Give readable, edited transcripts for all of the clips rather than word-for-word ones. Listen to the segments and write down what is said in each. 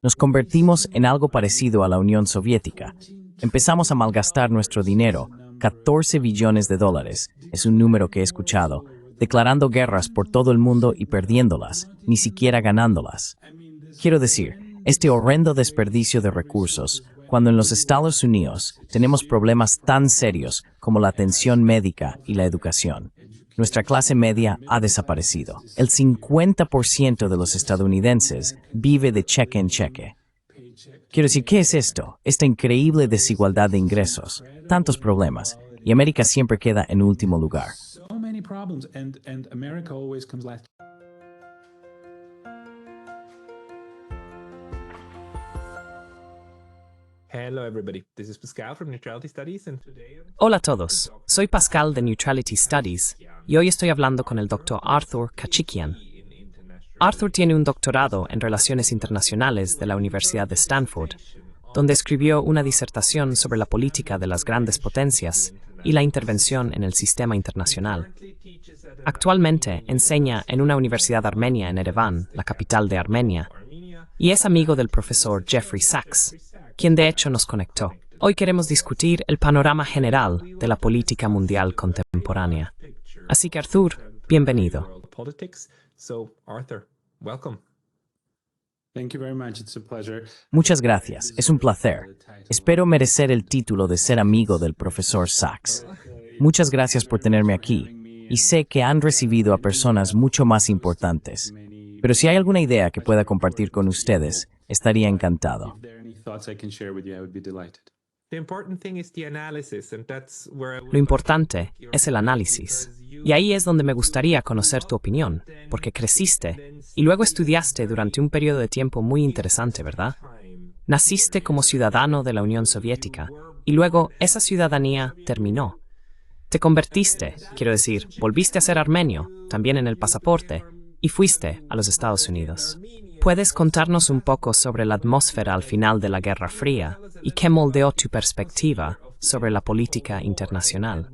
Nos convertimos en algo parecido a la Unión Soviética. Empezamos a malgastar nuestro dinero, 14 billones de dólares, es un número que he escuchado, declarando guerras por todo el mundo y perdiéndolas, ni siquiera ganándolas. Quiero decir, este horrendo desperdicio de recursos, cuando en los Estados Unidos tenemos problemas tan serios como la atención médica y la educación. Nuestra clase media ha desaparecido. El 50% de los estadounidenses vive de cheque en cheque. Quiero decir, ¿qué es esto? Esta increíble desigualdad de ingresos, tantos problemas, y América siempre queda en último lugar. Hola a todos, soy Pascal de Neutrality Studies y hoy estoy hablando con el Dr. Arthur Kachikian. Arthur tiene un doctorado en Relaciones Internacionales de la Universidad de Stanford, donde escribió una disertación sobre la política de las grandes potencias y la intervención en el sistema internacional. Actualmente enseña en una universidad armenia en Ereván, la capital de Armenia, y es amigo del profesor Jeffrey Sachs, quien de hecho nos conectó. Hoy queremos discutir el panorama general de la política mundial contemporánea. Así que Arthur, bienvenido. Muchas gracias, es un placer. Espero merecer el título de ser amigo del profesor Sachs. Muchas gracias por tenerme aquí, y sé que han recibido a personas mucho más importantes. Pero si hay alguna idea que pueda compartir con ustedes, estaría encantado. Lo importante es el análisis. Y ahí es donde me gustaría conocer tu opinión, porque creciste y luego estudiaste durante un periodo de tiempo muy interesante, ¿verdad? Naciste como ciudadano de la Unión Soviética y luego esa ciudadanía terminó. Te convertiste, quiero decir, volviste a ser armenio, también en el pasaporte, y fuiste a los Estados Unidos. ¿Puedes contarnos un poco sobre la atmósfera al final de la Guerra Fría y qué moldeó tu perspectiva sobre la política internacional?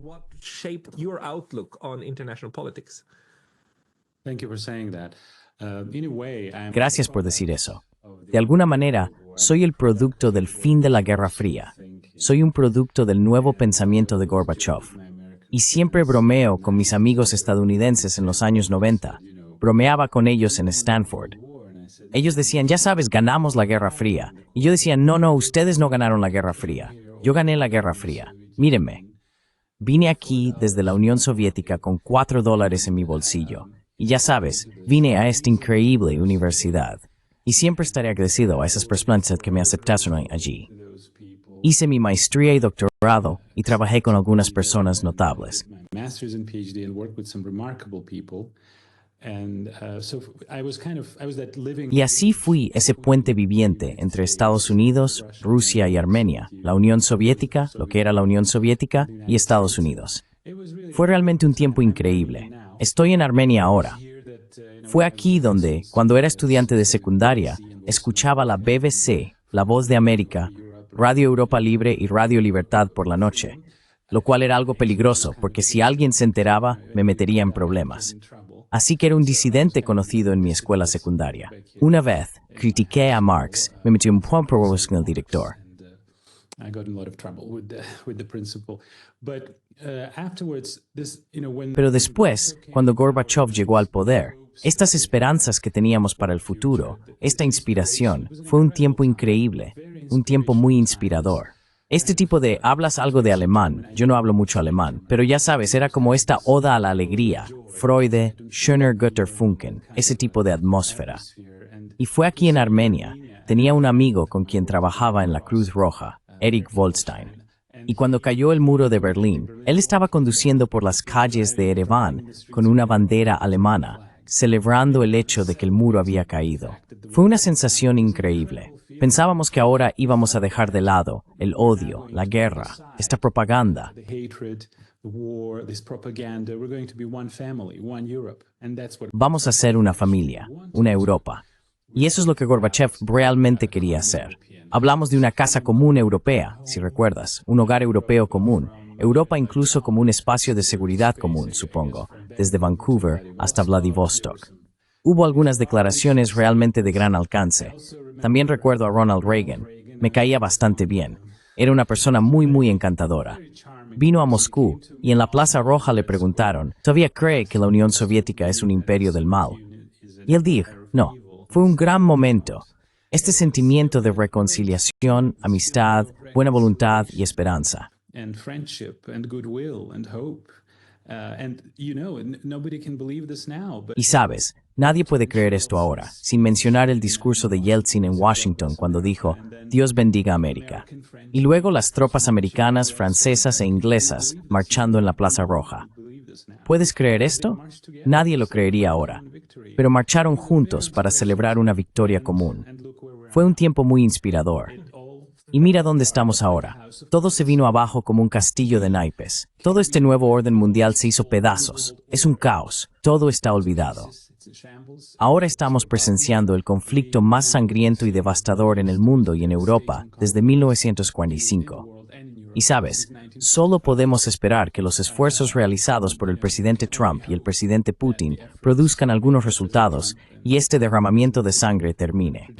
Gracias por decir eso. De alguna manera, soy el producto del fin de la Guerra Fría. Soy un producto del nuevo pensamiento de Gorbachev. Y siempre bromeo con mis amigos estadounidenses en los años 90. Bromeaba con ellos en Stanford. Ellos decían, ya sabes, ganamos la Guerra Fría. Y yo decía, no, ustedes no ganaron la Guerra Fría. Yo gané la Guerra Fría. Mírenme. Vine aquí desde la Unión Soviética con $4 en mi bolsillo. Y ya sabes, vine a esta increíble universidad. Y siempre estaré agradecido a esas personas que me aceptaron allí. Hice mi maestría y doctorado y trabajé con algunas personas notables. Y así fui ese puente viviente entre Estados Unidos, Rusia y Armenia, la Unión Soviética, lo que era la Unión Soviética, y Estados Unidos. Fue realmente un tiempo increíble. Estoy en Armenia ahora. Fue aquí donde, cuando era estudiante de secundaria, escuchaba la BBC, La Voz de América, Radio Europa Libre y Radio Libertad por la noche, lo cual era algo peligroso porque si alguien se enteraba, me metería en problemas. Así que era un disidente conocido en mi escuela secundaria. Una vez, critiqué a Marx, me metí un point por con el director. Pero después, cuando Gorbachev llegó al poder, estas esperanzas que teníamos para el futuro, esta inspiración, fue un tiempo increíble, un tiempo muy inspirador. Este tipo de, hablas algo de alemán, yo no hablo mucho alemán, pero ya sabes, era como esta oda a la alegría, Freude, Schöner Götterfunken, ese tipo de atmósfera. Y fue aquí en Armenia, tenía un amigo con quien trabajaba en la Cruz Roja, Erich Wollstein. Y cuando cayó el muro de Berlín, él estaba conduciendo por las calles de Ereván con una bandera alemana, celebrando el hecho de que el muro había caído. Fue una sensación increíble. Pensábamos que ahora íbamos a dejar de lado el odio, la guerra, esta propaganda. Vamos a ser una familia, una Europa. Y eso es lo que Gorbachev realmente quería hacer. Hablamos de una casa común europea, si recuerdas, un hogar europeo común. Europa incluso como un espacio de seguridad común, supongo, desde Vancouver hasta Vladivostok. Hubo algunas declaraciones realmente de gran alcance. También recuerdo a Ronald Reagan. Me caía bastante bien. Era una persona muy encantadora. Vino a Moscú y en la Plaza Roja le preguntaron, ¿todavía cree que la Unión Soviética es un imperio del mal? Y él dijo, no, fue un gran momento. Este sentimiento de reconciliación, amistad, buena voluntad y esperanza. And friendship and goodwill and hope. Nobody can believe this now, but Y sabes, nadie puede creer esto ahora, sin mencionar el discurso de Yeltsin en Washington cuando dijo, Dios bendiga a América. Y luego las tropas americanas, francesas e inglesas marchando en la Plaza Roja. ¿Puedes creer esto? Nadie lo creería ahora. Pero marcharon juntos para celebrar una victoria común. Fue un tiempo muy inspirador. Y mira dónde estamos ahora. Todo se vino abajo como un castillo de naipes. Todo este nuevo orden mundial se hizo pedazos. Es un caos. Todo está olvidado. Ahora estamos presenciando el conflicto más sangriento y devastador en el mundo y en Europa desde 1945. Y sabes, solo podemos esperar que los esfuerzos realizados por el presidente Trump y el presidente Putin produzcan algunos resultados y este derramamiento de sangre termine.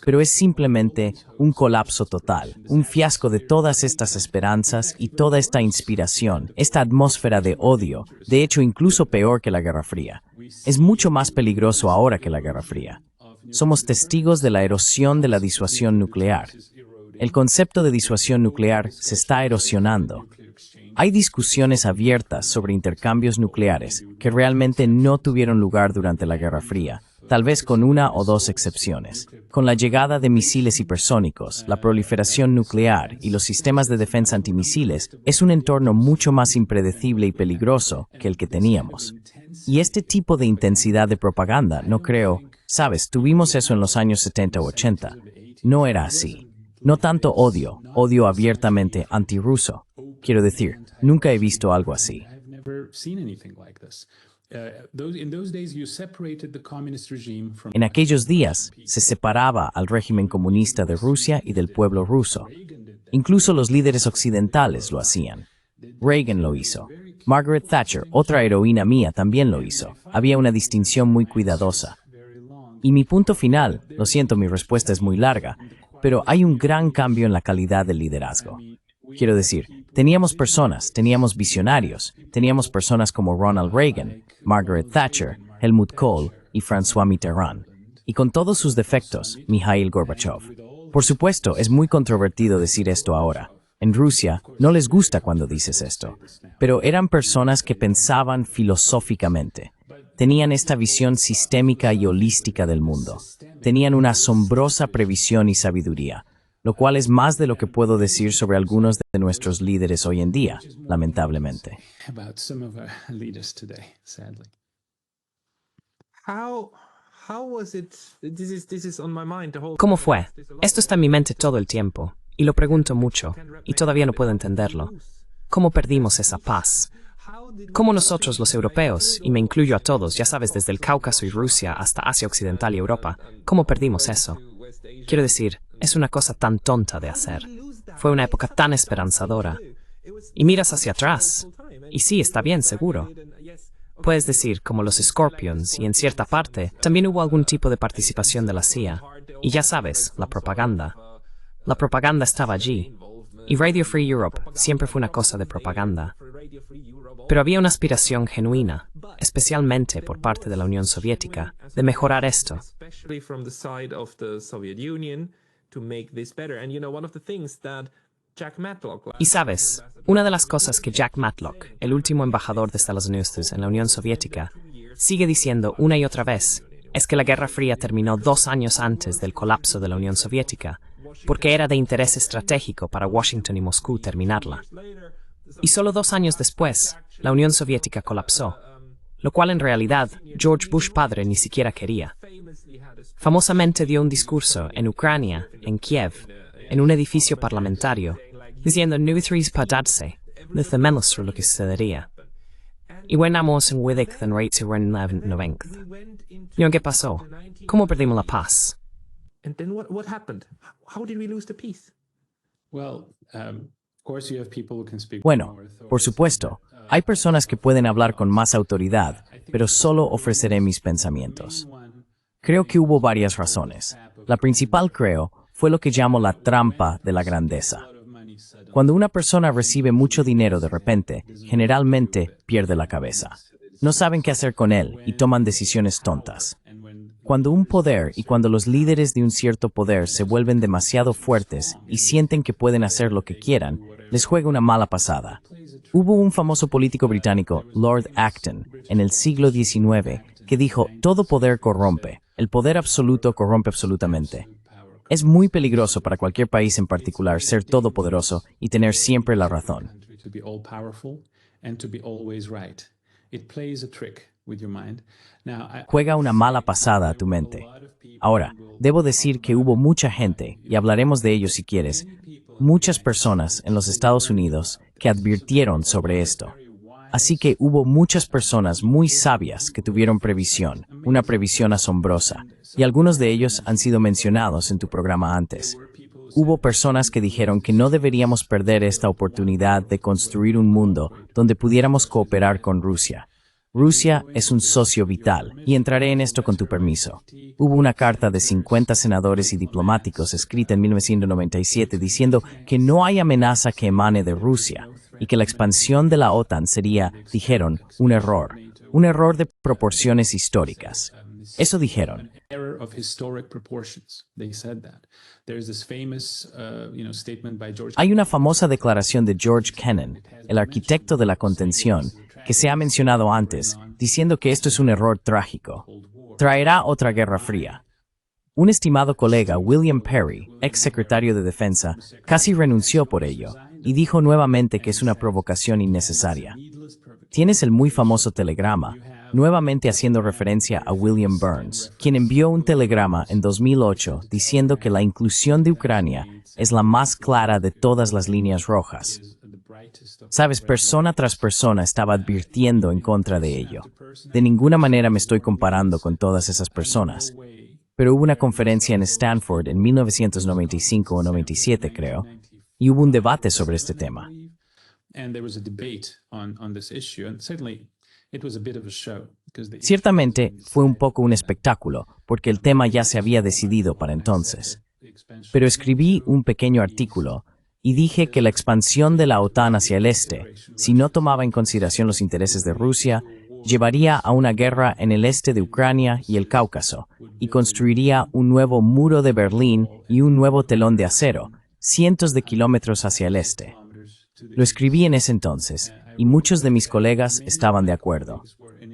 Pero es simplemente un colapso total, un fiasco de todas estas esperanzas y toda esta inspiración, esta atmósfera de odio, de hecho incluso peor que la Guerra Fría. Es mucho más peligroso ahora que la Guerra Fría. Somos testigos de la erosión de la disuasión nuclear. El concepto de disuasión nuclear se está erosionando. Hay discusiones abiertas sobre intercambios nucleares que realmente no tuvieron lugar durante la Guerra Fría, tal vez con una o dos excepciones. Con la llegada de misiles hipersónicos, la proliferación nuclear y los sistemas de defensa antimisiles, es un entorno mucho más impredecible y peligroso que el que teníamos. Y este tipo de intensidad de propaganda, no creo, sabes, tuvimos eso en los años 70 o 80. No era así. No tanto odio abiertamente antirruso. Quiero decir, nunca he visto algo así. En aquellos días, se separaba al régimen comunista de Rusia y del pueblo ruso. Incluso los líderes occidentales lo hacían. Reagan lo hizo. Margaret Thatcher, otra heroína mía, también lo hizo. Había una distinción muy cuidadosa. Y mi punto final, lo siento, mi respuesta es muy larga, pero hay un gran cambio en la calidad del liderazgo. Quiero decir, teníamos visionarios, teníamos personas como Ronald Reagan, Margaret Thatcher, Helmut Kohl y François Mitterrand. Y con todos sus defectos, Mikhail Gorbachev. Por supuesto, es muy controvertido decir esto ahora. En Rusia no les gusta cuando dices esto, pero eran personas que pensaban filosóficamente. Tenían esta visión sistémica y holística del mundo. Tenían una asombrosa previsión y sabiduría, lo cual es más de lo que puedo decir sobre algunos de nuestros líderes hoy en día, lamentablemente. ¿Cómo fue? Esto está en mi mente todo el tiempo, y lo pregunto mucho, y todavía no puedo entenderlo. ¿Cómo perdimos esa paz? ¿Cómo nosotros los europeos, y me incluyo a todos, ya sabes, desde el Cáucaso y Rusia hasta Asia Occidental y Europa, cómo perdimos eso? Quiero decir, es una cosa tan tonta de hacer. Fue una época tan esperanzadora. Y miras hacia atrás, y sí, está bien, seguro. Puedes decir, como los Scorpions, y en cierta parte, también hubo algún tipo de participación de la CIA. Y ya sabes, la propaganda. La propaganda estaba allí. Y Radio Free Europe siempre fue una cosa de propaganda. Pero había una aspiración genuina, especialmente por parte de la Unión Soviética, de mejorar esto. Y sabes, una de las cosas que Jack Matlock, el último embajador de Estados Unidos en la Unión Soviética, sigue diciendo una y otra vez, es que la Guerra Fría terminó 2 años antes del colapso de la Unión Soviética, porque era de interés estratégico para Washington y Moscú terminarla. Y solo 2 años después, la Unión Soviética colapsó, lo cual en realidad George Bush padre ni siquiera quería. Famosamente dio un discurso en Ucrania, en Kiev, en un edificio parlamentario, diciendo no tres padarse, desde menos lo que sucedería. Y venamos en Widdick en Rate en 90. ¿Y qué pasó? ¿Cómo perdimos la paz? Well, Bueno, por supuesto, hay personas que pueden hablar con más autoridad, pero solo ofreceré mis pensamientos. Creo que hubo varias razones. La principal, creo, fue lo que llamo la trampa de la grandeza. Cuando una persona recibe mucho dinero de repente, generalmente pierde la cabeza. No saben qué hacer con él y toman decisiones tontas. Cuando un poder y cuando los líderes de un cierto poder se vuelven demasiado fuertes y sienten que pueden hacer lo que quieran, les juega una mala pasada. Hubo un famoso político británico, Lord Acton, en el siglo XIX, que dijo: todo poder corrompe, el poder absoluto corrompe absolutamente. Es muy peligroso para cualquier país en particular ser todopoderoso y tener siempre la razón. Juega una mala pasada a tu mente. Ahora, debo decir que hubo mucha gente, y hablaremos de ello si quieres, muchas personas en los Estados Unidos que advirtieron sobre esto. Así que hubo muchas personas muy sabias que tuvieron previsión, una previsión asombrosa, y algunos de ellos han sido mencionados en tu programa antes. Hubo personas que dijeron que no deberíamos perder esta oportunidad de construir un mundo donde pudiéramos cooperar con Rusia. Rusia es un socio vital, y entraré en esto con tu permiso. Hubo una carta de 50 senadores y diplomáticos escrita en 1997 diciendo que no hay amenaza que emane de Rusia, y que la expansión de la OTAN sería, dijeron, un error de proporciones históricas. Eso dijeron. Hay una famosa declaración de George Kennan, el arquitecto de la contención, que se ha mencionado antes, diciendo que esto es un error trágico. Traerá otra guerra fría. Un estimado colega, William Perry, ex secretario de Defensa, casi renunció por ello, y dijo nuevamente que es una provocación innecesaria. Tienes el muy famoso telegrama, nuevamente haciendo referencia a William Burns, quien envió un telegrama en 2008 diciendo que la inclusión de Ucrania es la más clara de todas las líneas rojas. Sabes, persona tras persona estaba advirtiendo en contra de ello. De ninguna manera me estoy comparando con todas esas personas, pero hubo una conferencia en Stanford en 1995 o 97, creo, y hubo un debate sobre este tema. Ciertamente, fue un poco un espectáculo, porque el tema ya se había decidido para entonces. Pero escribí un pequeño artículo y dije que la expansión de la OTAN hacia el este, si no tomaba en consideración los intereses de Rusia, llevaría a una guerra en el este de Ucrania y el Cáucaso, y construiría un nuevo muro de Berlín y un nuevo telón de acero, cientos de kilómetros hacia el este. Lo escribí en ese entonces, y muchos de mis colegas estaban de acuerdo.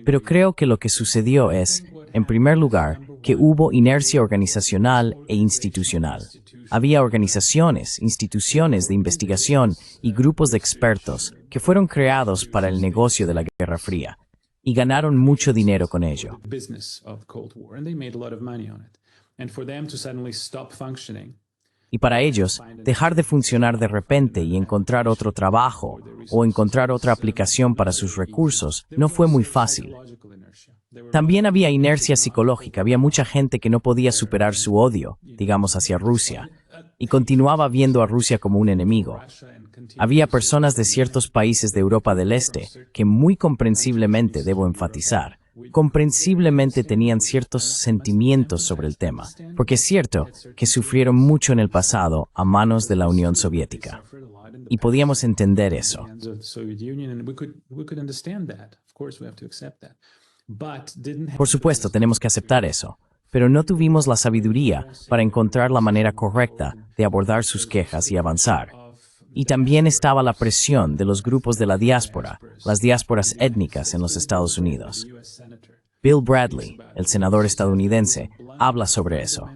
Pero creo que lo que sucedió es, en primer lugar, que hubo inercia organizacional e institucional. Había organizaciones, instituciones de investigación y grupos de expertos que fueron creados para el negocio de la Guerra Fría, y ganaron mucho dinero con ello. Y para ellos, dejar de funcionar de repente y encontrar otro trabajo o encontrar otra aplicación para sus recursos no fue muy fácil. También había inercia psicológica, había mucha gente que no podía superar su odio, digamos, hacia Rusia, y continuaba viendo a Rusia como un enemigo. Había personas de ciertos países de Europa del Este que muy comprensiblemente, debo enfatizar, comprensiblemente tenían ciertos sentimientos sobre el tema, porque es cierto que sufrieron mucho en el pasado a manos de la Unión Soviética. Y podíamos entender eso. Por supuesto, tenemos que aceptar eso, pero no tuvimos la sabiduría para encontrar la manera correcta de abordar sus quejas y avanzar. Y también estaba la presión de los grupos de la diáspora, las diásporas étnicas en los Estados Unidos. Bill Bradley, el senador estadounidense, habla sobre eso.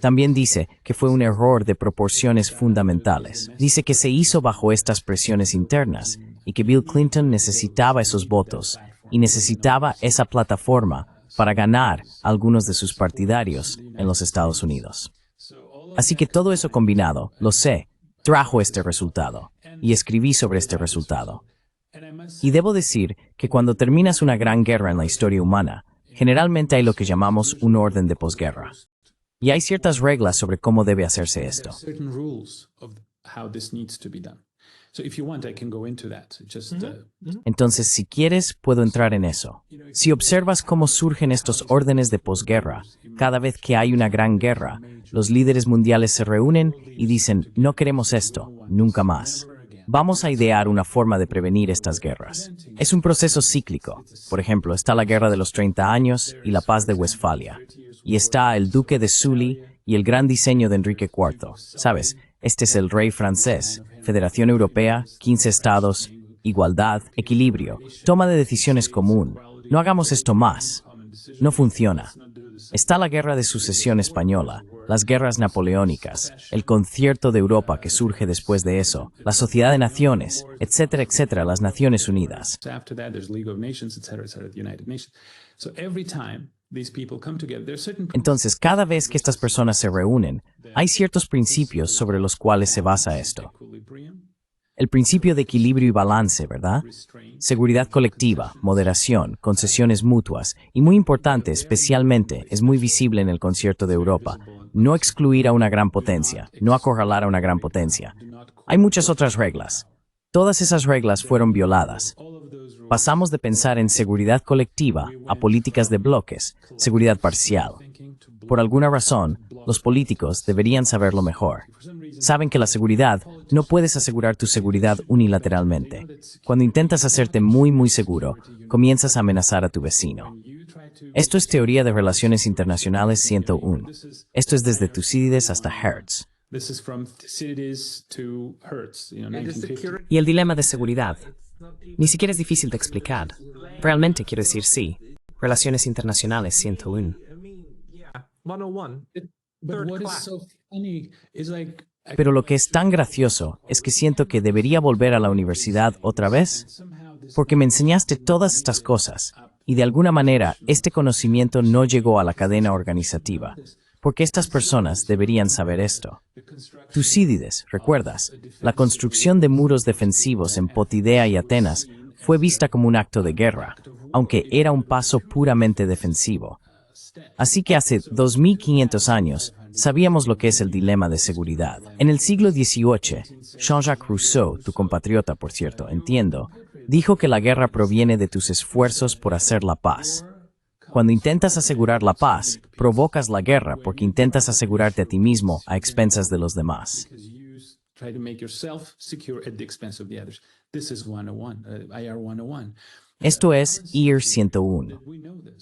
También dice que fue un error de proporciones fundamentales. Dice que se hizo bajo estas presiones internas y que Bill Clinton necesitaba esos votos y necesitaba esa plataforma para ganar a algunos de sus partidarios en los Estados Unidos. Así que todo eso combinado, lo sé, trajo este resultado, y escribí sobre este resultado. Y debo decir que cuando terminas una gran guerra en la historia humana, generalmente hay lo que llamamos un orden de posguerra. Y hay ciertas reglas sobre cómo debe hacerse esto. So if you want, I can go into that. Entonces, si quieres, puedo entrar en eso. Si observas cómo surgen estos órdenes de posguerra, cada vez que hay una gran guerra, los líderes mundiales se reúnen y dicen, no queremos esto, nunca más. Vamos a idear una forma de prevenir estas guerras. Es un proceso cíclico. Por ejemplo, está la Guerra de los 30 años y la Paz de Westfalia. Y está el Duque de Sully y el gran diseño de Enrique IV. ¿Sabes? Este es el rey francés, Federación Europea, 15 estados, igualdad, equilibrio, toma de decisiones común. No hagamos esto más. No funciona. Está la Guerra de Sucesión Española, las guerras napoleónicas, el Concierto de Europa que surge después de eso, la Sociedad de Naciones, etcétera, etcétera, las Naciones Unidas. Entonces, cada vez que estas personas se reúnen, hay ciertos principios sobre los cuales se basa esto. El principio de equilibrio y balance, ¿verdad? Seguridad colectiva, moderación, concesiones mutuas y, muy importante, especialmente, es muy visible en el Concierto de Europa, no excluir a una gran potencia, no acorralar a una gran potencia. Hay muchas otras reglas. Todas esas reglas fueron violadas. Pasamos de pensar en seguridad colectiva a políticas de bloques, seguridad parcial. Por alguna razón, los políticos deberían saberlo mejor. Saben que la seguridad, no puedes asegurar tu seguridad unilateralmente. Cuando intentas hacerte muy seguro, comienzas a amenazar a tu vecino. Esto es teoría de relaciones internacionales 101. Esto es desde Tucídides hasta Hertz. Y el dilema de seguridad. Ni siquiera es difícil de explicar. Realmente quiero decir sí. Relaciones internacionales 101. Pero lo que es tan gracioso es que siento que debería volver a la universidad otra vez, porque me enseñaste todas estas cosas, y de alguna manera este conocimiento no llegó a la cadena organizativa, porque estas personas deberían saber esto. Tucídides, ¿recuerdas? La construcción de muros defensivos en Potidea y Atenas fue vista como un acto de guerra, aunque era un paso puramente defensivo. Así que hace 2500 años sabíamos lo que es el dilema de seguridad. En el siglo XVIII, Jean-Jacques Rousseau, tu compatriota por cierto, entiendo, dijo que la guerra proviene de tus esfuerzos por hacer la paz. Cuando intentas asegurar la paz, provocas la guerra porque intentas asegurarte a ti mismo a expensas de los demás. Esto es IR 101.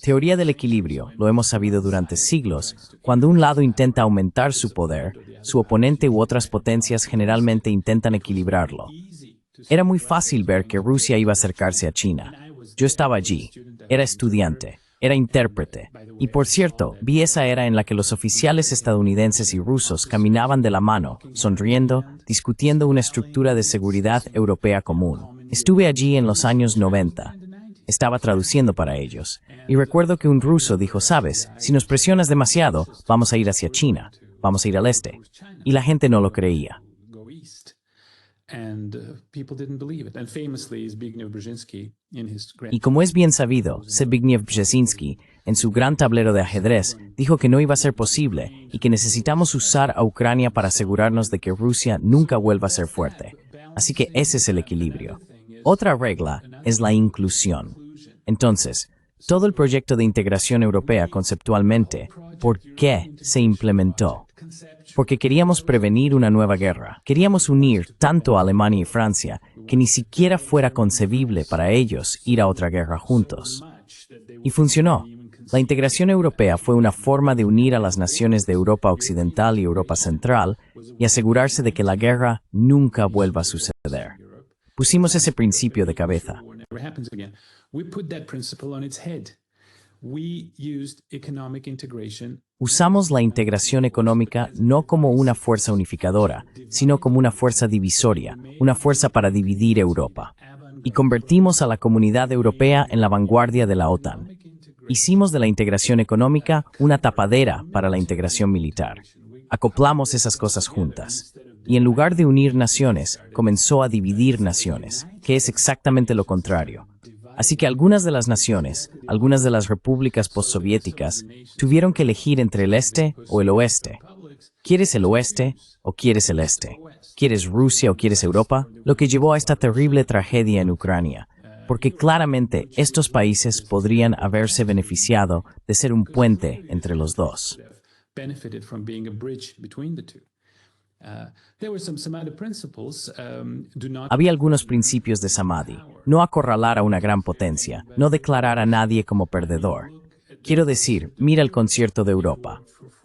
Teoría del equilibrio, lo hemos sabido durante siglos. Cuando un lado intenta aumentar su poder, su oponente u otras potencias generalmente intentan equilibrarlo. Era muy fácil ver que Rusia iba a acercarse a China. Yo estaba allí, era estudiante, era intérprete. Y por cierto, vi esa era en la que los oficiales estadounidenses y rusos caminaban de la mano, sonriendo, discutiendo una estructura de seguridad europea común. Estuve allí en los años 90. Estaba traduciendo para ellos. Y recuerdo que un ruso dijo, sabes, si nos presionas demasiado, vamos a ir hacia China, vamos a ir al este. Y la gente no lo creía. Y como es bien sabido, Zbigniew Brzezinski, en su gran tablero de ajedrez, dijo que no iba a ser posible y que necesitamos usar a Ucrania para asegurarnos de que Rusia nunca vuelva a ser fuerte. Así que ese es el equilibrio. Otra regla es la inclusión. Entonces, todo el proyecto de integración europea conceptualmente, ¿por qué se implementó? Porque queríamos prevenir una nueva guerra. Queríamos unir tanto a Alemania y Francia que ni siquiera fuera concebible para ellos ir a otra guerra juntos. Y funcionó. La integración europea fue una forma de unir a las naciones de Europa Occidental y Europa Central y asegurarse de que la guerra nunca vuelva a suceder. Pusimos ese principio de cabeza. Usamos la integración económica no como una fuerza unificadora, sino como una fuerza divisoria, una fuerza para dividir Europa. Y convertimos a la comunidad europea en la vanguardia de la OTAN. Hicimos de la integración económica una tapadera para la integración militar. Acoplamos esas cosas juntas. Y en lugar de unir naciones, comenzó a dividir naciones, que es exactamente lo contrario. Así que algunas de las naciones, algunas de las repúblicas postsoviéticas, tuvieron que elegir entre el este o el oeste. ¿Quieres el oeste o quieres el este? ¿Quieres Rusia o quieres Europa? Lo que llevó a esta terrible tragedia en Ucrania. Porque claramente estos países podrían haberse beneficiado de ser un puente entre los dos. Benefited from being a bridge between the two. There were some other principles. Do not. Había algunos principios de Samadhi. No acorralar a una gran potencia, no declarar a nadie como perdedor. Quiero decir, mira el concierto de Europa.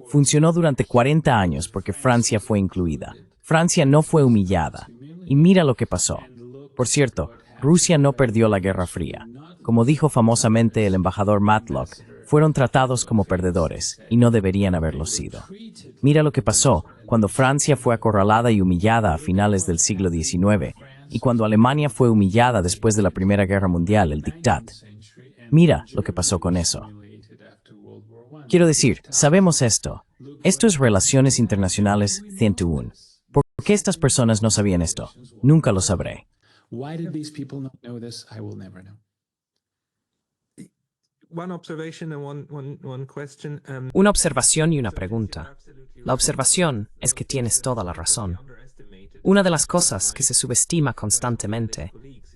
Funcionó durante 40 años porque Francia fue incluida. Francia no fue humillada. Y mira lo que pasó. Por cierto, Rusia no perdió la Guerra Fría. Como dijo famosamente el embajador Matlock, fueron tratados como perdedores y no deberían haberlo sido. Mira lo que pasó cuando Francia fue acorralada y humillada a finales del siglo XIX y cuando Alemania fue humillada después de la Primera Guerra Mundial, el Diktat. Mira lo que pasó con eso. Quiero decir, sabemos esto. Esto es Relaciones Internacionales 101. ¿Por qué estas personas no sabían esto? Nunca lo sabré. Why did these people not know this? I will never know. Una observación y una pregunta. La observación es que tienes toda la razón. Una de las cosas que se subestima constantemente,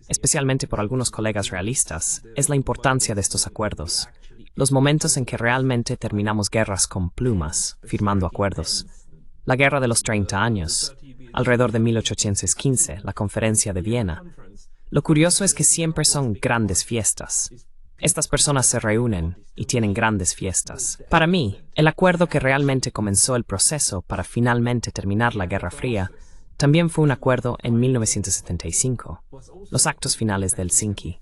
especialmente por algunos colegas realistas, es la importancia de estos acuerdos. Los momentos en que realmente terminamos guerras con plumas, firmando acuerdos. La Guerra de los 30 años, alrededor de 1815, la Conferencia de Viena. Lo curioso es que siempre son grandes fiestas. Estas personas se reúnen y tienen grandes fiestas. Para mí, el acuerdo que realmente comenzó el proceso para finalmente terminar la Guerra Fría también fue un acuerdo en 1975, los actos finales de Helsinki.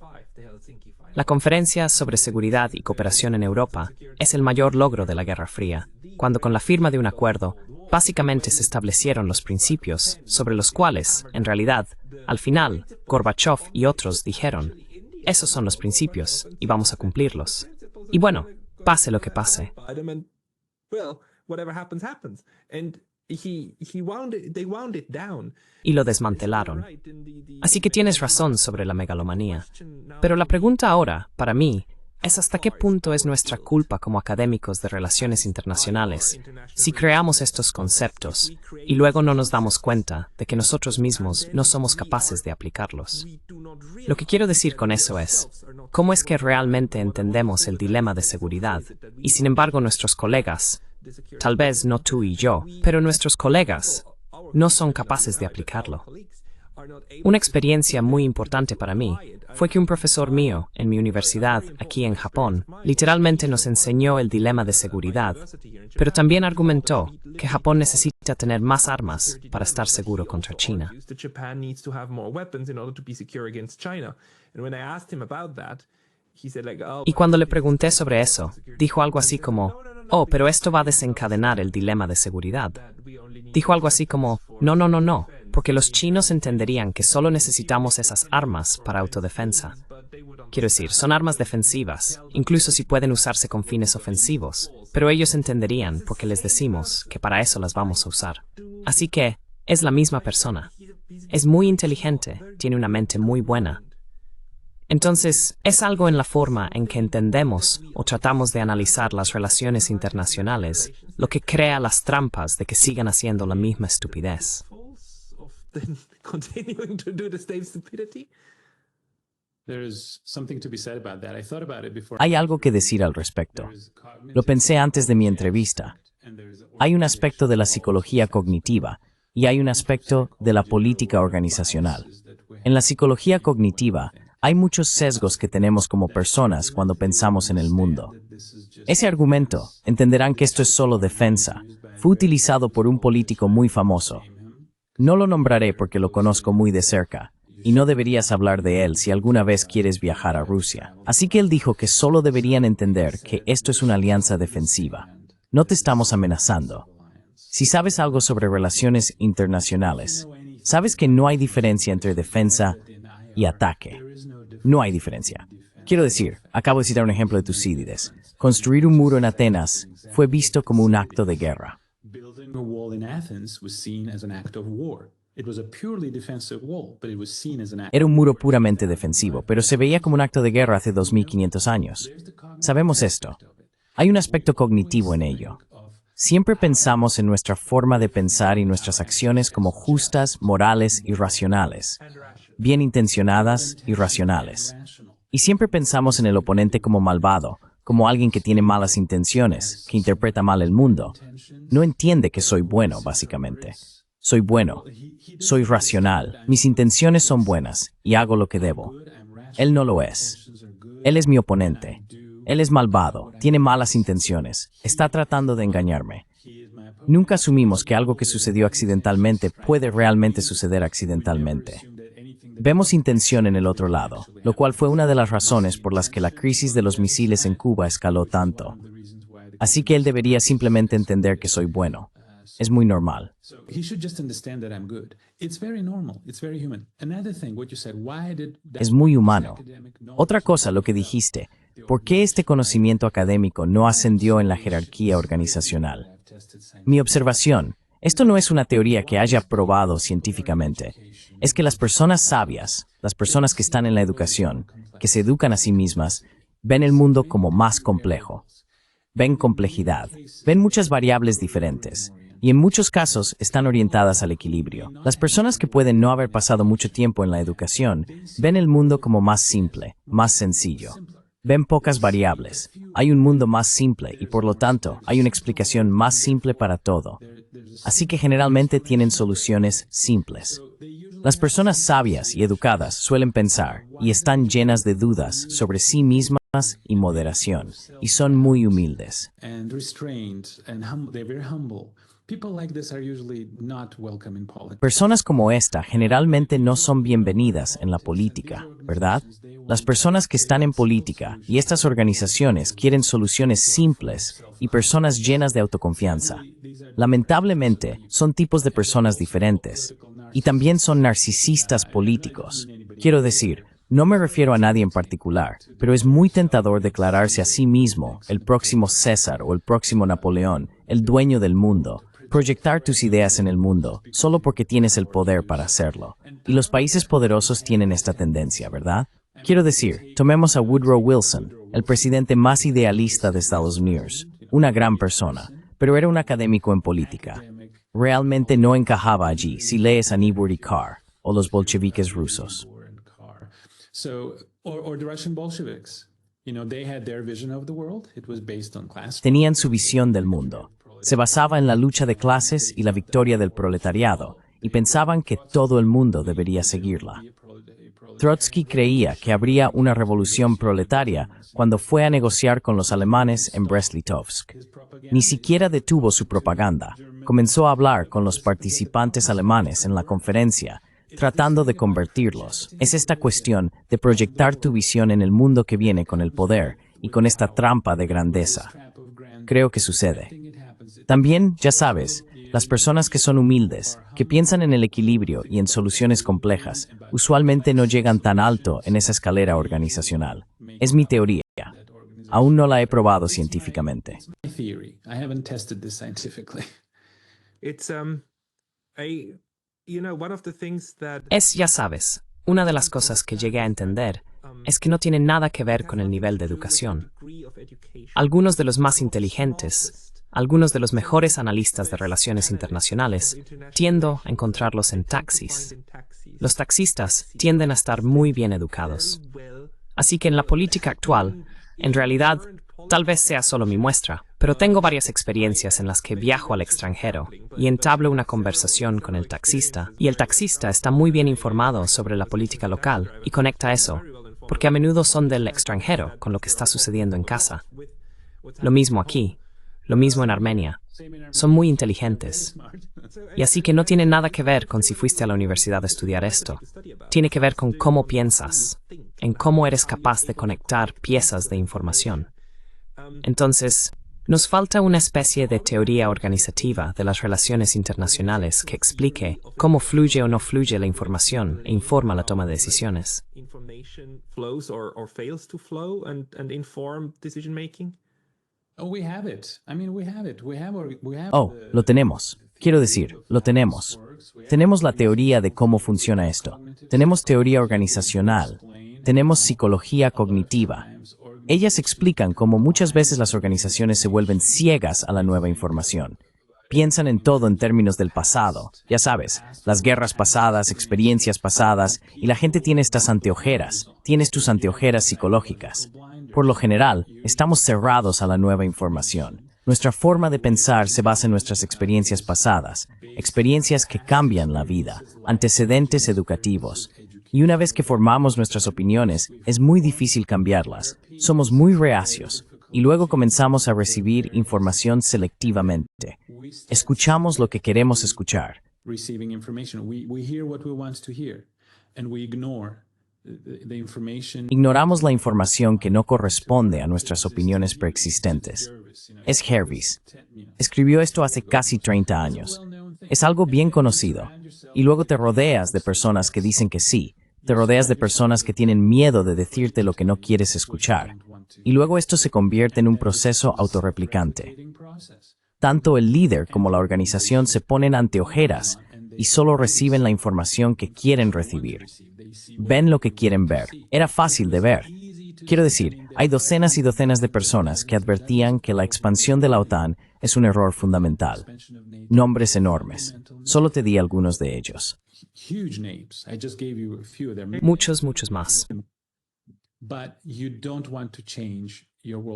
La Conferencia sobre Seguridad y Cooperación en Europa es el mayor logro de la Guerra Fría, cuando con la firma de un acuerdo, básicamente se establecieron los principios sobre los cuales, en realidad, al final, Gorbachev y otros dijeron: esos son los principios y vamos a cumplirlos. Y bueno, pase lo que pase. Y lo desmantelaron. Así que tienes razón sobre la megalomanía. Pero la pregunta ahora, para mí, es hasta qué punto es nuestra culpa como académicos de relaciones internacionales si creamos estos conceptos y luego no nos damos cuenta de que nosotros mismos no somos capaces de aplicarlos. Lo que quiero decir con eso es, ¿cómo es que realmente entendemos el dilema de seguridad? Y sin embargo nuestros colegas, tal vez no tú y yo, pero nuestros colegas, no son capaces de aplicarlo. Una experiencia muy importante para mí fue que un profesor mío en mi universidad, aquí en Japón, literalmente nos enseñó el dilema de seguridad, pero también argumentó que Japón necesita tener más armas para estar seguro contra China. Y cuando le pregunté sobre eso, dijo algo así como: oh, pero esto va a desencadenar el dilema de seguridad. Dijo algo así como: no, porque los chinos entenderían que solo necesitamos esas armas para autodefensa. Quiero decir, son armas defensivas, incluso si pueden usarse con fines ofensivos, pero ellos entenderían porque les decimos que para eso las vamos a usar. Así que, es la misma persona. Es muy inteligente, tiene una mente muy buena. Entonces, es algo en la forma en que entendemos o tratamos de analizar las relaciones internacionales lo que crea las trampas de que sigan haciendo la misma estupidez. Hay algo que decir al respecto. Lo pensé antes de mi entrevista. Hay un aspecto de la psicología cognitiva y hay un aspecto de la política organizacional. En la psicología cognitiva, hay muchos sesgos que tenemos como personas cuando pensamos en el mundo. Ese argumento, entenderán que esto es solo defensa, fue utilizado por un político muy famoso. No lo nombraré porque lo conozco muy de cerca, y no deberías hablar de él si alguna vez quieres viajar a Rusia. Así que él dijo que solo deberían entender que esto es una alianza defensiva. No te estamos amenazando. Si sabes algo sobre relaciones internacionales, sabes que no hay diferencia entre defensa y ataque. No hay diferencia. Quiero decir, acabo de citar un ejemplo de Tucídides. Construir un muro en Atenas fue visto como un acto de guerra. Era un muro puramente defensivo, pero se veía como un acto de guerra hace 2500 años. Sabemos esto. Hay un aspecto cognitivo en ello. Siempre pensamos en nuestra forma de pensar y nuestras acciones como justas, morales y racionales, bien intencionadas y racionales. Y siempre pensamos en el oponente como malvado, como alguien que tiene malas intenciones, que interpreta mal el mundo. No entiende que soy bueno, básicamente. Soy bueno. Soy racional. Mis intenciones son buenas y hago lo que debo. Él no lo es. Él es mi oponente. Él es malvado, tiene malas intenciones, está tratando de engañarme. Nunca asumimos que algo que sucedió accidentalmente puede realmente suceder accidentalmente. Vemos intención en el otro lado, lo cual fue una de las razones por las que la crisis de los misiles en Cuba escaló tanto. Así que él debería simplemente entender que soy bueno. Es muy normal. Es muy humano. Otra cosa, lo que dijiste. ¿Por qué este conocimiento académico no ascendió en la jerarquía organizacional? Mi observación, esto no es una teoría que haya probado científicamente, es que las personas sabias, las personas que están en la educación, que se educan a sí mismas, ven el mundo como más complejo. Ven complejidad, ven muchas variables diferentes, y en muchos casos están orientadas al equilibrio. Las personas que pueden no haber pasado mucho tiempo en la educación, ven el mundo como más simple, más sencillo. Ven pocas variables. Hay un mundo más simple y por lo tanto hay una explicación más simple para todo. Así que generalmente tienen soluciones simples. Las personas sabias y educadas suelen pensar y están llenas de dudas sobre sí mismas y moderación, y son muy humildes. Personas como esta generalmente no son bienvenidas en la política, ¿verdad? Las personas que están en política y estas organizaciones quieren soluciones simples y personas llenas de autoconfianza. Lamentablemente, son tipos de personas diferentes. Y también son narcisistas políticos. Quiero decir, no me refiero a nadie en particular, pero es muy tentador declararse a sí mismo el próximo César o el próximo Napoleón, el dueño del mundo. Proyectar tus ideas en el mundo, solo porque tienes el poder para hacerlo. Y los países poderosos tienen esta tendencia, ¿verdad? Quiero decir, tomemos a Woodrow Wilson, el presidente más idealista de Estados Unidos, una gran persona, pero era un académico en política. Realmente no encajaba allí si lees a Niebuhr y Carr, o los bolcheviques rusos. Tenían su visión del mundo. Se basaba en la lucha de clases y la victoria del proletariado, y pensaban que todo el mundo debería seguirla. Trotsky creía que habría una revolución proletaria cuando fue a negociar con los alemanes en Brest-Litovsk. Ni siquiera detuvo su propaganda. Comenzó a hablar con los participantes alemanes en la conferencia, tratando de convertirlos. Es esta cuestión de proyectar tu visión en el mundo que viene con el poder y con esta trampa de grandeza. Creo que sucede. También, ya sabes, las personas que son humildes, que piensan en el equilibrio y en soluciones complejas, usualmente no llegan tan alto en esa escalera organizacional. Es mi teoría. Aún no la he probado científicamente. Es, ya sabes, una de las cosas que llegué a entender es que no tiene nada que ver con el nivel de educación. Algunos de los más inteligentes, algunos de los mejores analistas de relaciones internacionales, tiendo a encontrarlos en taxis. Los taxistas tienden a estar muy bien educados. Así que en la política actual, en realidad, tal vez sea solo mi muestra, pero tengo varias experiencias en las que viajo al extranjero y entablo una conversación con el taxista, y el taxista está muy bien informado sobre la política local y conecta eso, porque a menudo son del extranjero con lo que está sucediendo en casa. Lo mismo aquí, lo mismo en Armenia. Son muy inteligentes. Y así que no tiene nada que ver con si fuiste a la universidad a estudiar esto. Tiene que ver con cómo piensas, en cómo eres capaz de conectar piezas de información. Entonces, nos falta una especie de teoría organizativa de las relaciones internacionales que explique cómo fluye o no fluye la información e informa la toma de decisiones. Oh, lo tenemos. Quiero decir, lo tenemos. Tenemos la teoría de cómo funciona esto. Tenemos teoría organizacional. Tenemos psicología cognitiva. Ellas explican cómo muchas veces las organizaciones se vuelven ciegas a la nueva información. Piensan en todo en términos del pasado. Ya sabes, las guerras pasadas, experiencias pasadas, y la gente tiene estas anteojeras. Tienes tus anteojeras psicológicas. Por lo general, estamos cerrados a la nueva información. Nuestra forma de pensar se basa en nuestras experiencias pasadas, experiencias que cambian la vida, antecedentes educativos. Y una vez que formamos nuestras opiniones, es muy difícil cambiarlas. Somos muy reacios. Y luego comenzamos a recibir información selectivamente. Escuchamos lo que queremos escuchar. Ignoramos la información que no corresponde a nuestras opiniones preexistentes. Es Hervis. Escribió esto hace casi 30 años. Es algo bien conocido. Y luego te rodeas de personas que dicen que sí. Te rodeas de personas que tienen miedo de decirte lo que no quieres escuchar. Y luego esto se convierte en un proceso autorreplicante. Tanto el líder como la organización se ponen ante ojeras y solo reciben la información que quieren recibir. Ven lo que quieren ver. Era fácil de ver. Quiero decir, hay docenas y docenas de personas que advertían que la expansión de la OTAN es un error fundamental. Nombres enormes. Solo te di algunos de ellos. Muchos, muchos más.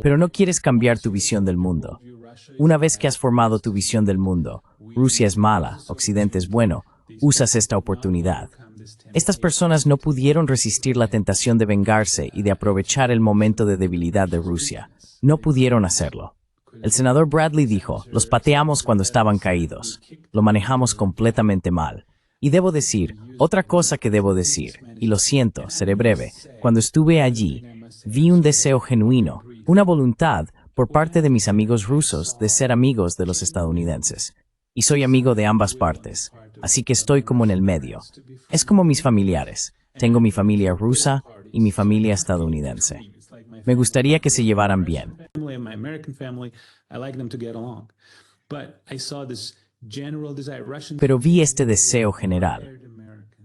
Pero no quieres cambiar tu visión del mundo. Una vez que has formado tu visión del mundo, Rusia es mala, Occidente es bueno, usas esta oportunidad. Estas personas no pudieron resistir la tentación de vengarse y de aprovechar el momento de debilidad de Rusia. No pudieron hacerlo. El senador Bradley dijo, los pateamos cuando estaban caídos. Lo manejamos completamente mal. Y debo decir, otra cosa que debo decir, y lo siento, seré breve, cuando estuve allí, vi un deseo genuino, una voluntad por parte de mis amigos rusos de ser amigos de los estadounidenses. Y soy amigo de ambas partes, así que estoy como en el medio. Es como mis familiares. Tengo mi familia rusa y mi familia estadounidense. Me gustaría que se llevaran bien. Pero vi este deseo general.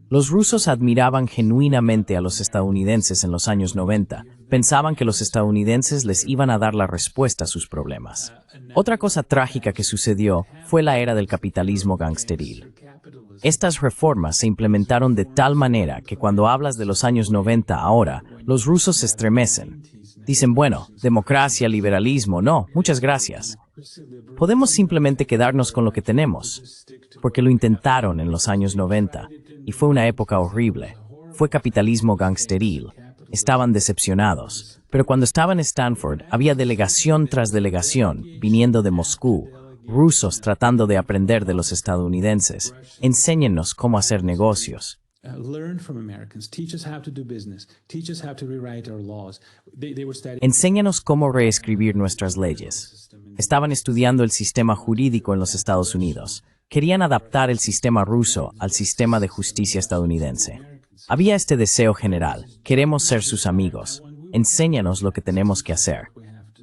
Los rusos admiraban genuinamente a los estadounidenses en los años 90. Pensaban que los estadounidenses les iban a dar la respuesta a sus problemas. Otra cosa trágica que sucedió fue la era del capitalismo gangsteril. Estas reformas se implementaron de tal manera que cuando hablas de los años 90 ahora, los rusos se estremecen. Dicen, bueno, democracia, liberalismo, no, muchas gracias. Podemos simplemente quedarnos con lo que tenemos, porque lo intentaron en los años 90 y fue una época horrible. Fue capitalismo gangsteril. Estaban decepcionados. Pero cuando estaba en Stanford, había delegación tras delegación, viniendo de Moscú, rusos tratando de aprender de los estadounidenses. Enséñennos cómo hacer negocios. Enséñanos cómo reescribir nuestras leyes. Estaban estudiando el sistema jurídico en los Estados Unidos. Querían adaptar el sistema ruso al sistema de justicia estadounidense. Había este deseo general. Queremos ser sus amigos. Enséñanos lo que tenemos que hacer.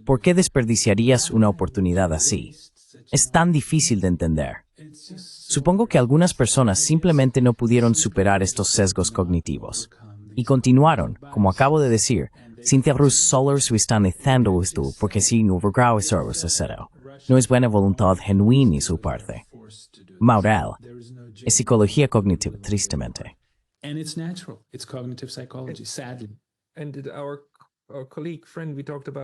¿Por qué desperdiciarías una oportunidad así? Es tan difícil de entender. Supongo que algunas personas simplemente no pudieron superar estos sesgos cognitivos. Y continuaron, como acabo de decir, Cynthia Rus solo su están haciendo esto porque si no logra hacerlo. No es buena voluntad genuina de su parte. Maurel, es psicología cognitiva, tristemente. And it's natural. It's cognitive psychology, sadly.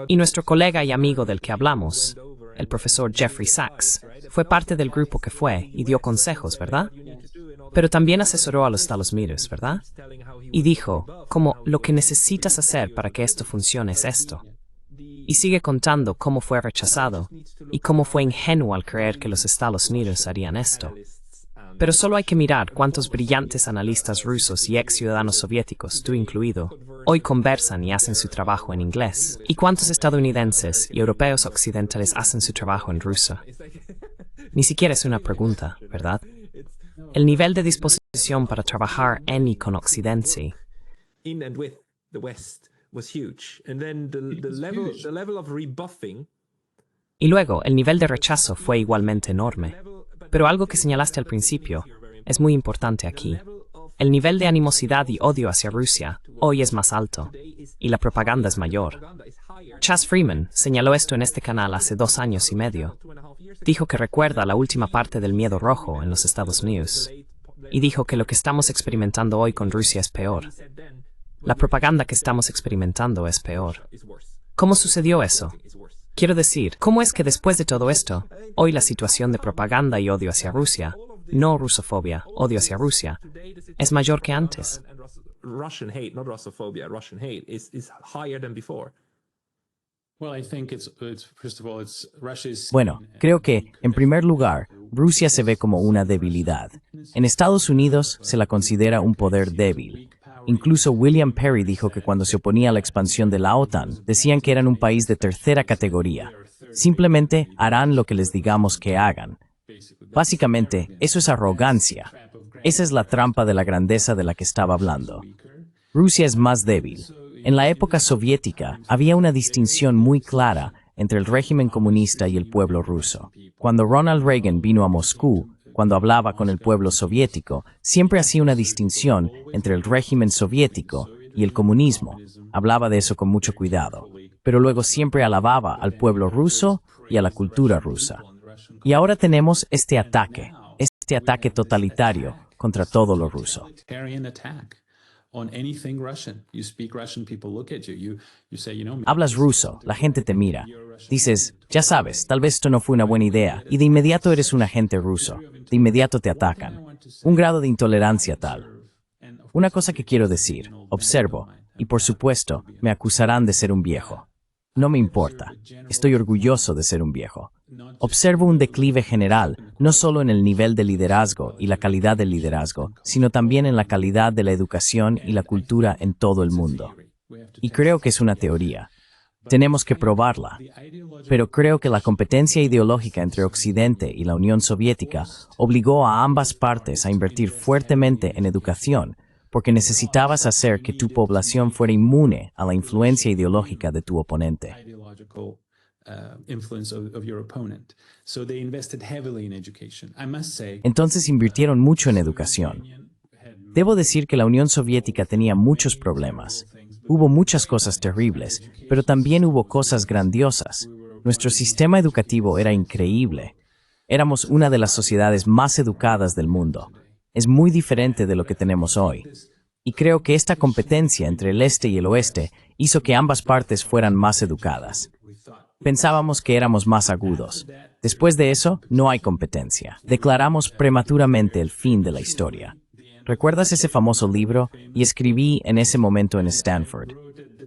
Y nuestro colega y amigo del que hablamos, el profesor Jeffrey Sachs, fue parte del grupo que fue y dio consejos, ¿verdad? Pero también asesoró a los Estados Unidos, ¿verdad? Y dijo, como, lo que necesitas hacer para que esto funcione es esto. Y sigue contando cómo fue rechazado y cómo fue ingenuo al creer que los Estados Unidos harían esto. Pero solo hay que mirar cuántos brillantes analistas rusos y ex ciudadanos soviéticos, tú incluido, hoy conversan y hacen su trabajo en inglés, y cuántos estadounidenses y europeos occidentales hacen su trabajo en ruso. Ni siquiera es una pregunta, ¿verdad? El nivel de disposición para trabajar en y con Occidente. Y luego, el nivel de rechazo fue igualmente enorme. Pero algo que señalaste al principio es muy importante aquí. El nivel de animosidad y odio hacia Rusia hoy es más alto, y la propaganda es mayor. Chas Freeman señaló esto en este canal hace 2 años y medio. Dijo que recuerda la última parte del miedo rojo en los Estados Unidos. Y dijo que lo que estamos experimentando hoy con Rusia es peor. La propaganda que estamos experimentando es peor. ¿Cómo sucedió eso? Quiero decir, ¿cómo es que después de todo esto, hoy la situación de propaganda y odio hacia Rusia, no rusofobia, odio hacia Rusia, es mayor que antes? Russian hate, not Russophobia, Russian hate is higher than before. Bueno, creo que, en primer lugar, Rusia se ve como una debilidad. En Estados Unidos se la considera un poder débil. Incluso William Perry dijo que cuando se oponía a la expansión de la OTAN, decían que eran un país de tercera categoría. Simplemente harán lo que les digamos que hagan. Básicamente, eso es arrogancia. Esa es la trampa de la grandeza de la que estaba hablando. Rusia es más débil. En la época soviética había una distinción muy clara entre el régimen comunista y el pueblo ruso. Cuando Ronald Reagan vino a Moscú, cuando hablaba con el pueblo soviético, siempre hacía una distinción entre el régimen soviético y el comunismo. Hablaba de eso con mucho cuidado, pero luego siempre alababa al pueblo ruso y a la cultura rusa. Y ahora tenemos este ataque totalitario contra todo lo ruso. Hablas ruso, la gente te mira. Dices, ya sabes, tal vez esto no fue una buena idea, y de inmediato eres un agente ruso. De inmediato te atacan. Un grado de intolerancia tal. Una cosa que quiero decir, observo, y por supuesto, me acusarán de ser un viejo. No me importa. Estoy orgulloso de ser un viejo. Observo un declive general, no solo en el nivel de liderazgo y la calidad del liderazgo, sino también en la calidad de la educación y la cultura en todo el mundo. Y creo que es una teoría. Tenemos que probarla. Pero creo que la competencia ideológica entre Occidente y la Unión Soviética obligó a ambas partes a invertir fuertemente en educación, porque necesitabas hacer que tu población fuera inmune a la influencia ideológica de tu oponente. Entonces invirtieron mucho en educación. Debo decir que la Unión Soviética tenía muchos problemas. Hubo muchas cosas terribles, pero también hubo cosas grandiosas. Nuestro sistema educativo era increíble. Éramos una de las sociedades más educadas del mundo. Es muy diferente de lo que tenemos hoy. Y creo que esta competencia entre el este y el oeste hizo que ambas partes fueran más educadas. Pensábamos que éramos más agudos. Después de eso, no hay competencia. Declaramos prematuramente el fin de la historia. ¿Recuerdas ese famoso libro? Y escribí en ese momento en Stanford.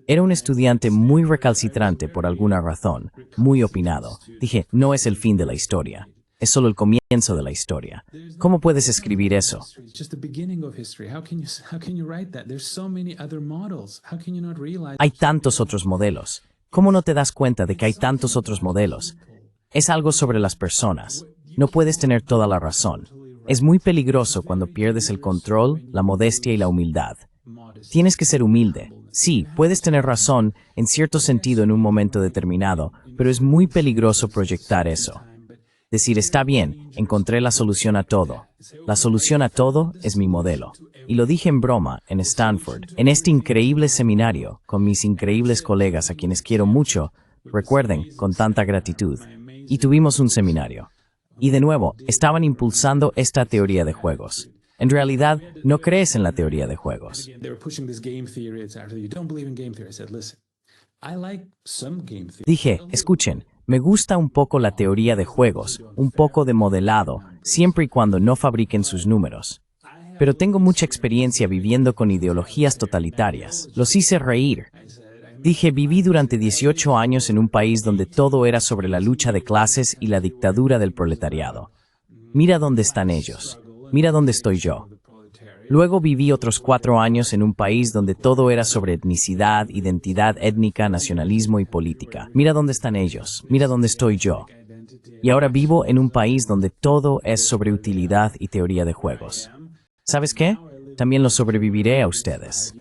Era un estudiante muy recalcitrante por alguna razón, muy opinado. Dije, no es el fin de la historia. Es solo el comienzo de la historia. ¿Cómo puedes escribir eso? Hay tantos otros modelos. ¿Cómo no te das cuenta de que hay tantos otros modelos? Es algo sobre las personas. No puedes tener toda la razón. Es muy peligroso cuando pierdes el control, la modestia y la humildad. Tienes que ser humilde. Sí, puedes tener razón en cierto sentido en un momento determinado, pero es muy peligroso proyectar eso. Decir, está bien, encontré la solución a todo. La solución a todo es mi modelo. Y lo dije en broma, en Stanford, en este increíble seminario, con mis increíbles colegas a quienes quiero mucho, recuerden, con tanta gratitud. Y tuvimos un seminario. Y de nuevo, estaban impulsando esta teoría de juegos. En realidad, no crees en la teoría de juegos. Dije, escuchen, me gusta un poco la teoría de juegos, un poco de modelado, siempre y cuando no fabriquen sus números. Pero tengo mucha experiencia viviendo con ideologías totalitarias. Los hice reír. Dije, viví durante 18 años en un país donde todo era sobre la lucha de clases y la dictadura del proletariado. Mira dónde están ellos. Mira dónde estoy yo. Luego viví otros 4 años en un país donde todo era sobre etnicidad, identidad étnica, nacionalismo y política. Mira dónde están ellos. Mira dónde estoy yo. Y ahora vivo en un país donde todo es sobre utilidad y teoría de juegos. ¿Sabes qué? También los sobreviviré a ustedes.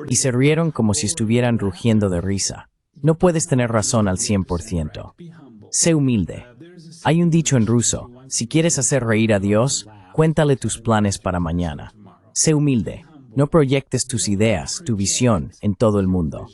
Y se rieron como si estuvieran rugiendo de risa. No puedes tener razón al 100%. Sé humilde. Hay un dicho en ruso, si quieres hacer reír a Dios, cuéntale tus planes para mañana. Sé humilde. No proyectes tus ideas, tu visión, en todo el mundo.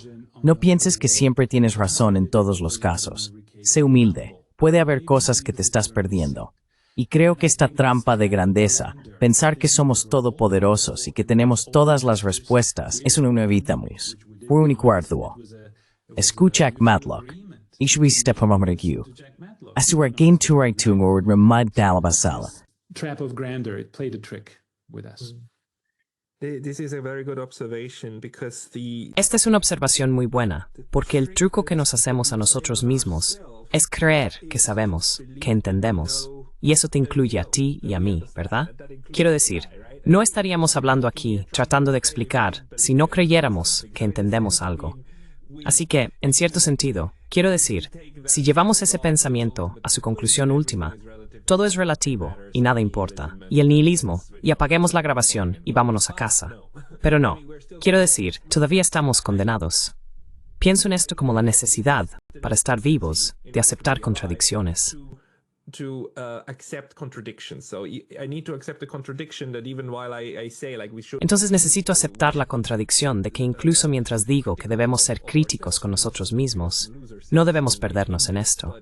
No pienses que siempre tienes razón en todos los casos. Sé humilde. Puede haber cosas que te estás perdiendo. Y creo que esta trampa de grandeza, pensar que somos todopoderosos y que tenemos todas las respuestas, es un evitamos. Fue un cuarto. Escucha Matlock. Ich will step on you. As you are gain to right to or remind Dalabasala. Trap of grandeur, it played a trick with us. This is a very good observation because Esta es una observación muy buena, porque el truco que nos hacemos a nosotros mismos es creer que sabemos, que entendemos. Y eso te incluye a ti y a mí, ¿verdad? Quiero decir, no estaríamos hablando aquí tratando de explicar si no creyéramos que entendemos algo. Así que, en cierto sentido, quiero decir, si llevamos ese pensamiento a su conclusión última, todo es relativo y nada importa, y el nihilismo, y apaguemos la grabación y vámonos a casa. Pero no, quiero decir, todavía estamos condenados. Pienso en esto como la necesidad, para estar vivos, de aceptar contradicciones. to accept contradictions. So I need to accept the contradiction that even while I say like we should. Entonces necesito aceptar la contradicción de que incluso mientras digo que debemos ser críticos con nosotros mismos, no debemos perdernos en esto.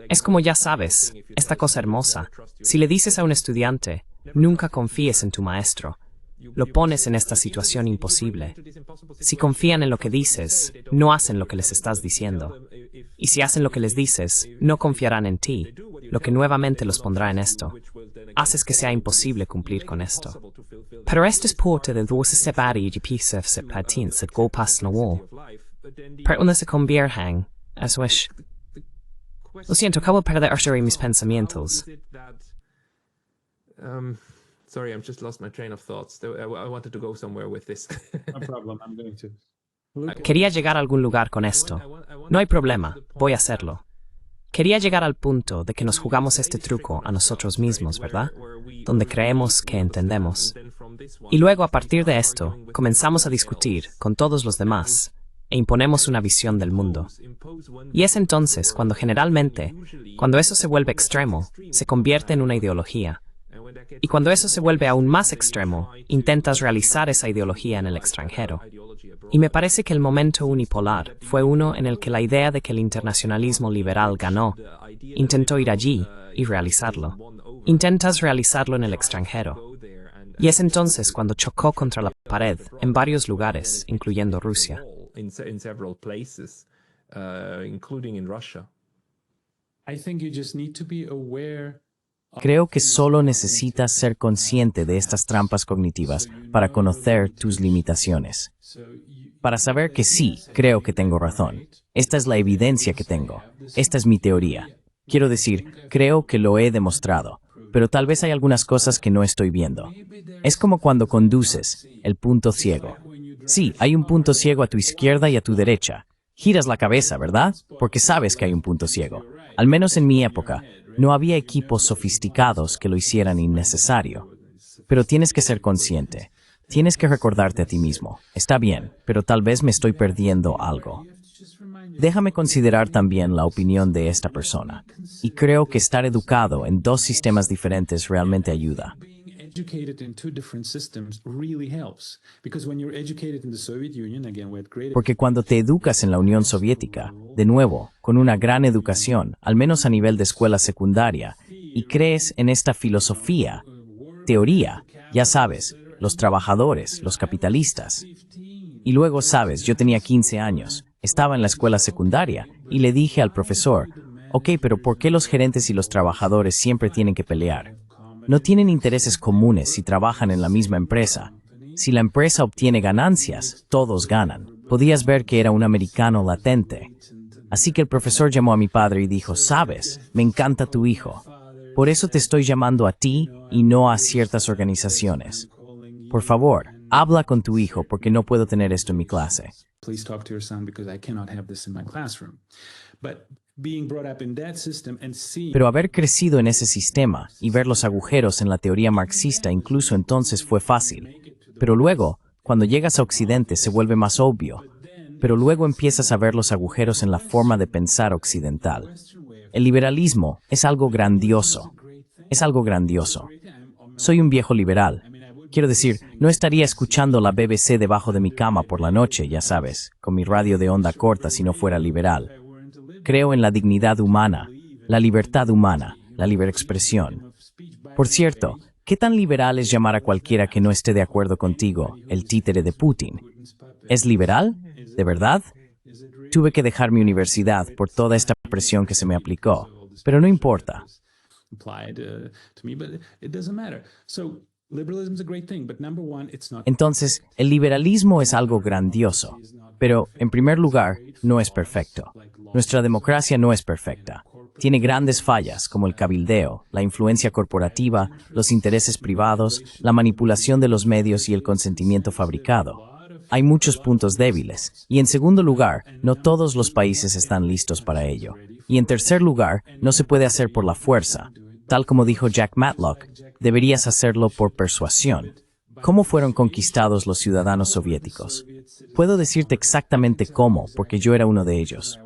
Es como ya sabes, esta cosa hermosa, si le dices a un estudiante, nunca confíes en tu maestro, lo pones en esta situación imposible. Si confían en lo que dices, no hacen lo que les estás diciendo. Y si hacen lo que les dices, no confiarán en ti, lo que nuevamente los pondrá en esto. Haces que sea imposible cumplir con esto. Pero este es parte de dos separi y pisef sepatins that go past the wall. Pero una se convierten, eso es. Lo siento, acabo de perder mis pensamientos. Sorry, I've just lost my train of thoughts. I wanted to go somewhere with this. No problem, I'm going to. Quería llegar a algún lugar con esto. No hay problema, voy a hacerlo. Quería llegar al punto de que nos jugamos este truco a nosotros mismos, ¿verdad? Donde creemos que entendemos. Y luego, a partir de esto, comenzamos a discutir con todos los demás e imponemos una visión del mundo. Y es entonces cuando generalmente, cuando eso se vuelve extremo, se convierte en una ideología. Y cuando eso se vuelve aún más extremo, intentas realizar esa ideología en el extranjero. Y me parece que el momento unipolar fue uno en el que la idea de que el internacionalismo liberal ganó, intentó ir allí y realizarlo. Intentas realizarlo en el extranjero. Y es entonces cuando chocó contra la pared en varios lugares, incluyendo Rusia. In several places, including in Russia. I think you just need to be aware. Creo que solo necesitas ser consciente de estas trampas cognitivas para conocer tus limitaciones. Para saber que sí, creo que tengo razón. Esta es la evidencia que tengo. Esta es mi teoría. Quiero decir, creo que lo he demostrado, pero tal vez hay algunas cosas que no estoy viendo. Es como cuando conduces, el punto ciego. Sí, hay un punto ciego a tu izquierda y a tu derecha. Giras la cabeza, ¿verdad? Porque sabes que hay un punto ciego. Al menos en mi época, no había equipos sofisticados que lo hicieran innecesario. Pero tienes que ser consciente. Tienes que recordarte a ti mismo. Está bien, pero tal vez me estoy perdiendo algo. Déjame considerar también la opinión de esta persona. Y creo que estar educado en dos sistemas diferentes realmente ayuda. Educated in two different systems really helps, because when you're educated in the Soviet Union, again, we had great. Porque cuando te educas en la Unión Soviética, de nuevo, con una gran educación, al menos a nivel de escuela secundaria, y crees en esta filosofía, teoría, ya sabes, los trabajadores, los capitalistas. Y luego sabes, yo tenía 15 años, estaba en la escuela secundaria, y le dije al profesor, ok, pero ¿por qué los gerentes y los trabajadores siempre tienen que pelear? No tienen intereses comunes si trabajan en la misma empresa. Si la empresa obtiene ganancias, todos ganan. Podías ver que era un americano latente. Así que el profesor llamó a mi padre y dijo, ¿sabes? Me encanta tu hijo. Por eso te estoy llamando a ti y no a ciertas organizaciones. Por favor, habla con tu hijo porque no puedo tener esto en mi clase. Please talk to your son because I cannot have this in my classroom. But being brought up in that system and seeing. Pero haber crecido en ese sistema y ver los agujeros en la teoría marxista incluso entonces fue fácil. Pero luego, cuando llegas a Occidente se vuelve más obvio. Pero luego empiezas a ver los agujeros en la forma de pensar occidental. El liberalismo es algo grandioso. Es algo grandioso. Soy un viejo liberal. Quiero decir, no estaría escuchando la BBC debajo de mi cama por la noche, ya sabes, con mi radio de onda corta si no fuera liberal. Creo en la dignidad humana, la libertad humana, la libre expresión. Por cierto, ¿qué tan liberal es llamar a cualquiera que no esté de acuerdo contigo el títere de Putin? ¿Es liberal? ¿De verdad? Tuve que dejar mi universidad por toda esta presión que se me aplicó, pero no importa. Entonces, el liberalismo es algo grandioso, pero, en primer lugar, no es perfecto. Nuestra democracia no es perfecta. Tiene grandes fallas, como el cabildeo, la influencia corporativa, los intereses privados, la manipulación de los medios y el consentimiento fabricado. Hay muchos puntos débiles. Y en segundo lugar, no todos los países están listos para ello. Y en tercer lugar, no se puede hacer por la fuerza. Tal como dijo Jack Matlock, deberías hacerlo por persuasión. ¿Cómo fueron conquistados los ciudadanos soviéticos? Puedo decirte exactamente cómo, porque yo era uno de ellos.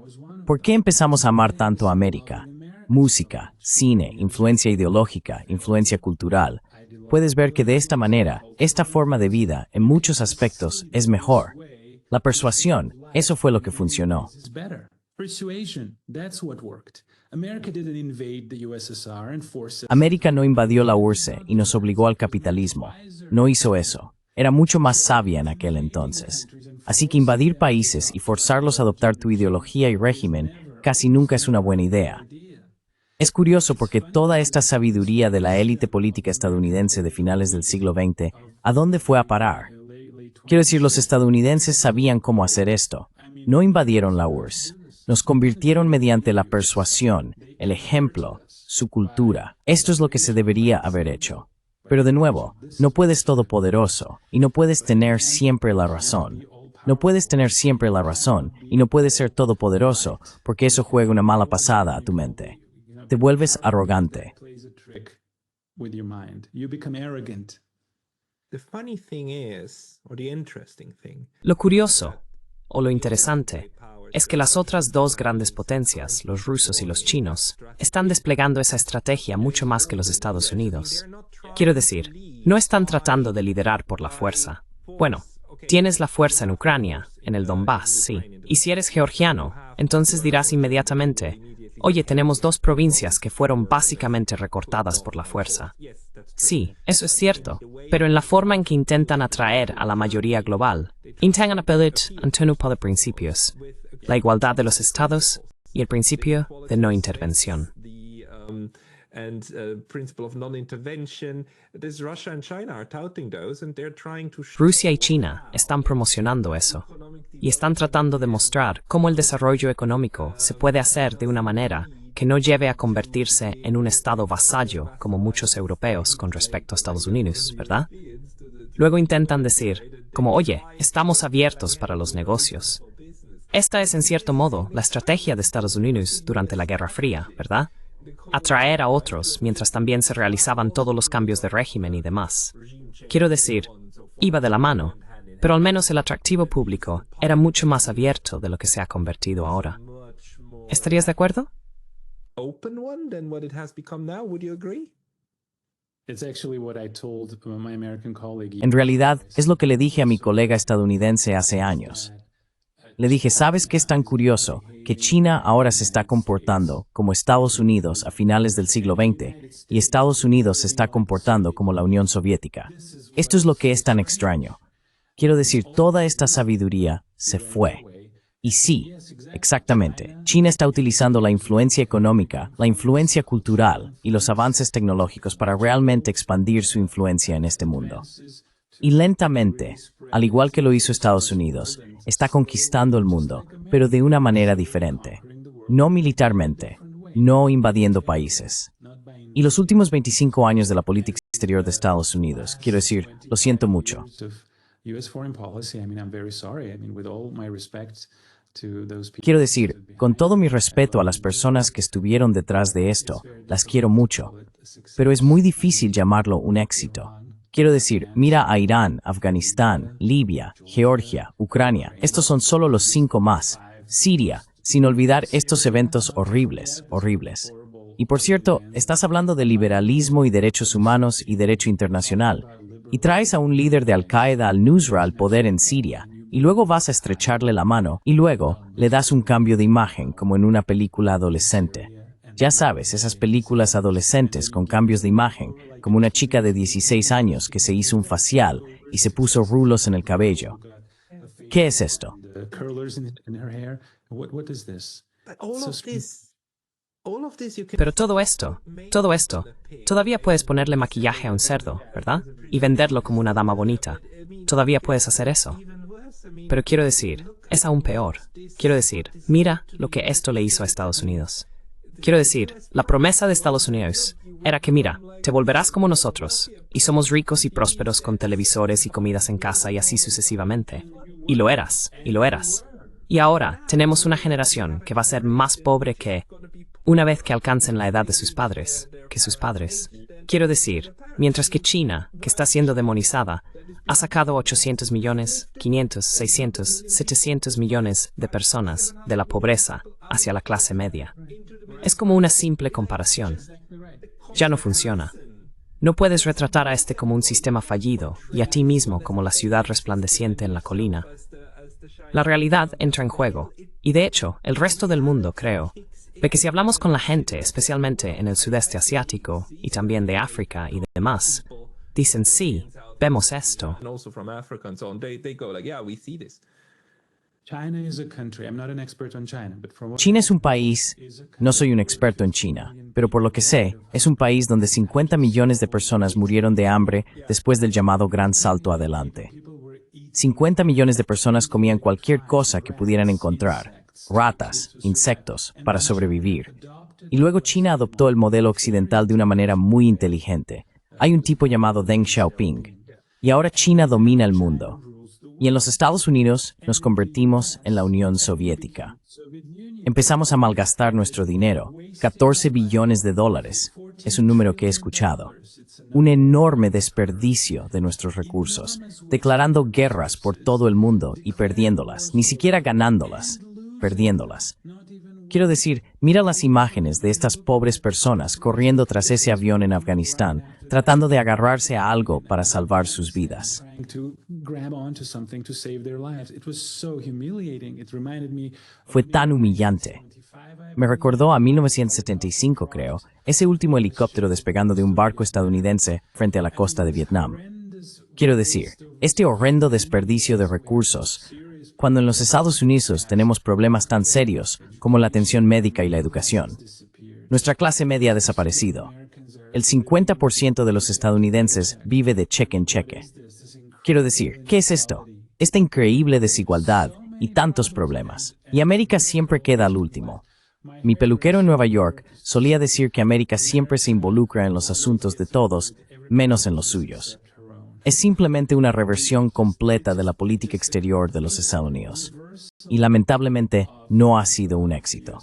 ¿Por qué empezamos a amar tanto a América? Música, cine, influencia ideológica, influencia cultural. Puedes ver que de esta manera, esta forma de vida, en muchos aspectos, es mejor. La persuasión, eso fue lo que funcionó. América no invadió la URSS y nos obligó al capitalismo. No hizo eso. Era mucho más sabia en aquel entonces. Así que invadir países y forzarlos a adoptar tu ideología y régimen casi nunca es una buena idea. Es curioso porque toda esta sabiduría de la élite política estadounidense de finales del siglo XX, ¿a dónde fue a parar? Quiero decir, los estadounidenses sabían cómo hacer esto. No invadieron la URSS. Nos convirtieron mediante la persuasión, el ejemplo, su cultura. Esto es lo que se debería haber hecho. Pero de nuevo, no puedes todopoderoso y no puedes tener siempre la razón. No puedes tener siempre la razón y no puedes ser todopoderoso porque eso juega una mala pasada a tu mente. Te vuelves arrogante. Lo curioso, o lo interesante, es que las otras dos grandes potencias, los rusos y los chinos, están desplegando esa estrategia mucho más que los Estados Unidos. Quiero decir, no están tratando de liderar por la fuerza. Bueno, tienes la fuerza en Ucrania, en el Donbass, sí. Y si eres georgiano, entonces dirás inmediatamente, oye, tenemos dos provincias que fueron básicamente recortadas por la fuerza. Sí, eso es cierto, pero en la forma en que intentan atraer a la mayoría global, intentan apelar ante un par de principios, la igualdad de los estados y el principio de no intervención. Rusia y China están promocionando eso y están tratando de mostrar cómo el desarrollo económico se puede hacer de una manera que no lleve a convertirse en un estado vasallo como muchos europeos con respecto a Estados Unidos, ¿verdad? Luego intentan decir, como, oye, estamos abiertos para los negocios. Esta es en cierto modo la estrategia de Estados Unidos durante la Guerra Fría, ¿verdad? Atraer a otros mientras también se realizaban todos los cambios de régimen y demás. Quiero decir, iba de la mano, pero al menos el atractivo público era mucho más abierto de lo que se ha convertido ahora. ¿Estarías de acuerdo? En realidad, es lo que le dije a mi colega estadounidense hace años. Le dije, ¿sabes qué es tan curioso? Que China ahora se está comportando como Estados Unidos a finales del siglo XX y Estados Unidos se está comportando como la Unión Soviética. Esto es lo que es tan extraño. Quiero decir, toda esta sabiduría se fue. Y sí, exactamente, China está utilizando la influencia económica, la influencia cultural y los avances tecnológicos para realmente expandir su influencia en este mundo. Y lentamente, al igual que lo hizo Estados Unidos, está conquistando el mundo, pero de una manera diferente. No militarmente, no invadiendo países. Y los últimos 25 años de la política exterior de Estados Unidos, quiero decir, lo siento mucho. Quiero decir, con todo mi respeto a las personas que estuvieron detrás de esto, las quiero mucho, pero es muy difícil llamarlo un éxito. Quiero decir, mira a Irán, Afganistán, Libia, Georgia, Ucrania. Estos son solo los 5 más. Siria, sin olvidar estos eventos horribles, horribles. Y por cierto, estás hablando de liberalismo y derechos humanos y derecho internacional. y traes a un líder de Al-Qaeda al-Nusra al poder en Siria, y luego vas a estrecharle la mano, y luego le das un cambio de imagen como en una película adolescente. Ya sabes, esas películas adolescentes con cambios de imagen, como una chica de 16 años que se hizo un facial y se puso rulos en el cabello. ¿Qué es esto? Pero todo esto, todavía puedes ponerle maquillaje a un cerdo, ¿verdad? Y venderlo como una dama bonita. Todavía puedes hacer eso. Pero quiero decir, es aún peor. Quiero decir, mira lo que esto le hizo a Estados Unidos. Quiero decir, la promesa de Estados Unidos era que, mira, te volverás como nosotros, y somos ricos y prósperos con televisores y comidas en casa y así sucesivamente. Y lo eras, y lo eras. Y ahora tenemos una generación que va a ser más pobre que, una vez que alcancen la edad de sus padres, que sus padres. Quiero decir, mientras que China, que está siendo demonizada, ha sacado 800 millones, 500, 600, 700 millones de personas de la pobreza hacia la clase media. Es como una simple comparación. Ya no funciona. No puedes retratar a este como un sistema fallido y a ti mismo como la ciudad resplandeciente en la colina. La realidad entra en juego, y de hecho, el resto del mundo, creo, ve que si hablamos con la gente, especialmente en el sudeste asiático y también de África y demás, dicen sí, vemos esto. China es un país, no soy un experto en China, pero por lo que sé, es un país donde 50 millones de personas murieron de hambre después del llamado Gran Salto Adelante. 50 millones de personas comían cualquier cosa que pudieran encontrar, ratas, insectos, para sobrevivir. Y luego China adoptó el modelo occidental de una manera muy inteligente. Hay un tipo llamado Deng Xiaoping. Y ahora China domina el mundo. Y en los Estados Unidos nos convertimos en la Unión Soviética. Empezamos a malgastar nuestro dinero, 14 billones de dólares. Es un número que he escuchado. Un enorme desperdicio de nuestros recursos, declarando guerras por todo el mundo y perdiéndolas, ni siquiera ganándolas, perdiéndolas. Quiero decir, mira las imágenes de estas pobres personas corriendo tras ese avión en Afganistán, tratando de agarrarse a algo para salvar sus vidas. Fue tan humillante. Me recordó a 1975, creo, ese último helicóptero despegando de un barco estadounidense frente a la costa de Vietnam. Quiero decir, este horrendo desperdicio de recursos, cuando en los Estados Unidos tenemos problemas tan serios como la atención médica y la educación. Nuestra clase media ha desaparecido. El 50% de los estadounidenses vive de cheque en cheque. Quiero decir, ¿qué es esto? Esta increíble desigualdad y tantos problemas. Y América siempre queda al último. Mi peluquero en Nueva York solía decir que América siempre se involucra en los asuntos de todos, menos en los suyos. Es simplemente una reversión completa de la política exterior de los Estados Unidos. Y lamentablemente no ha sido un éxito.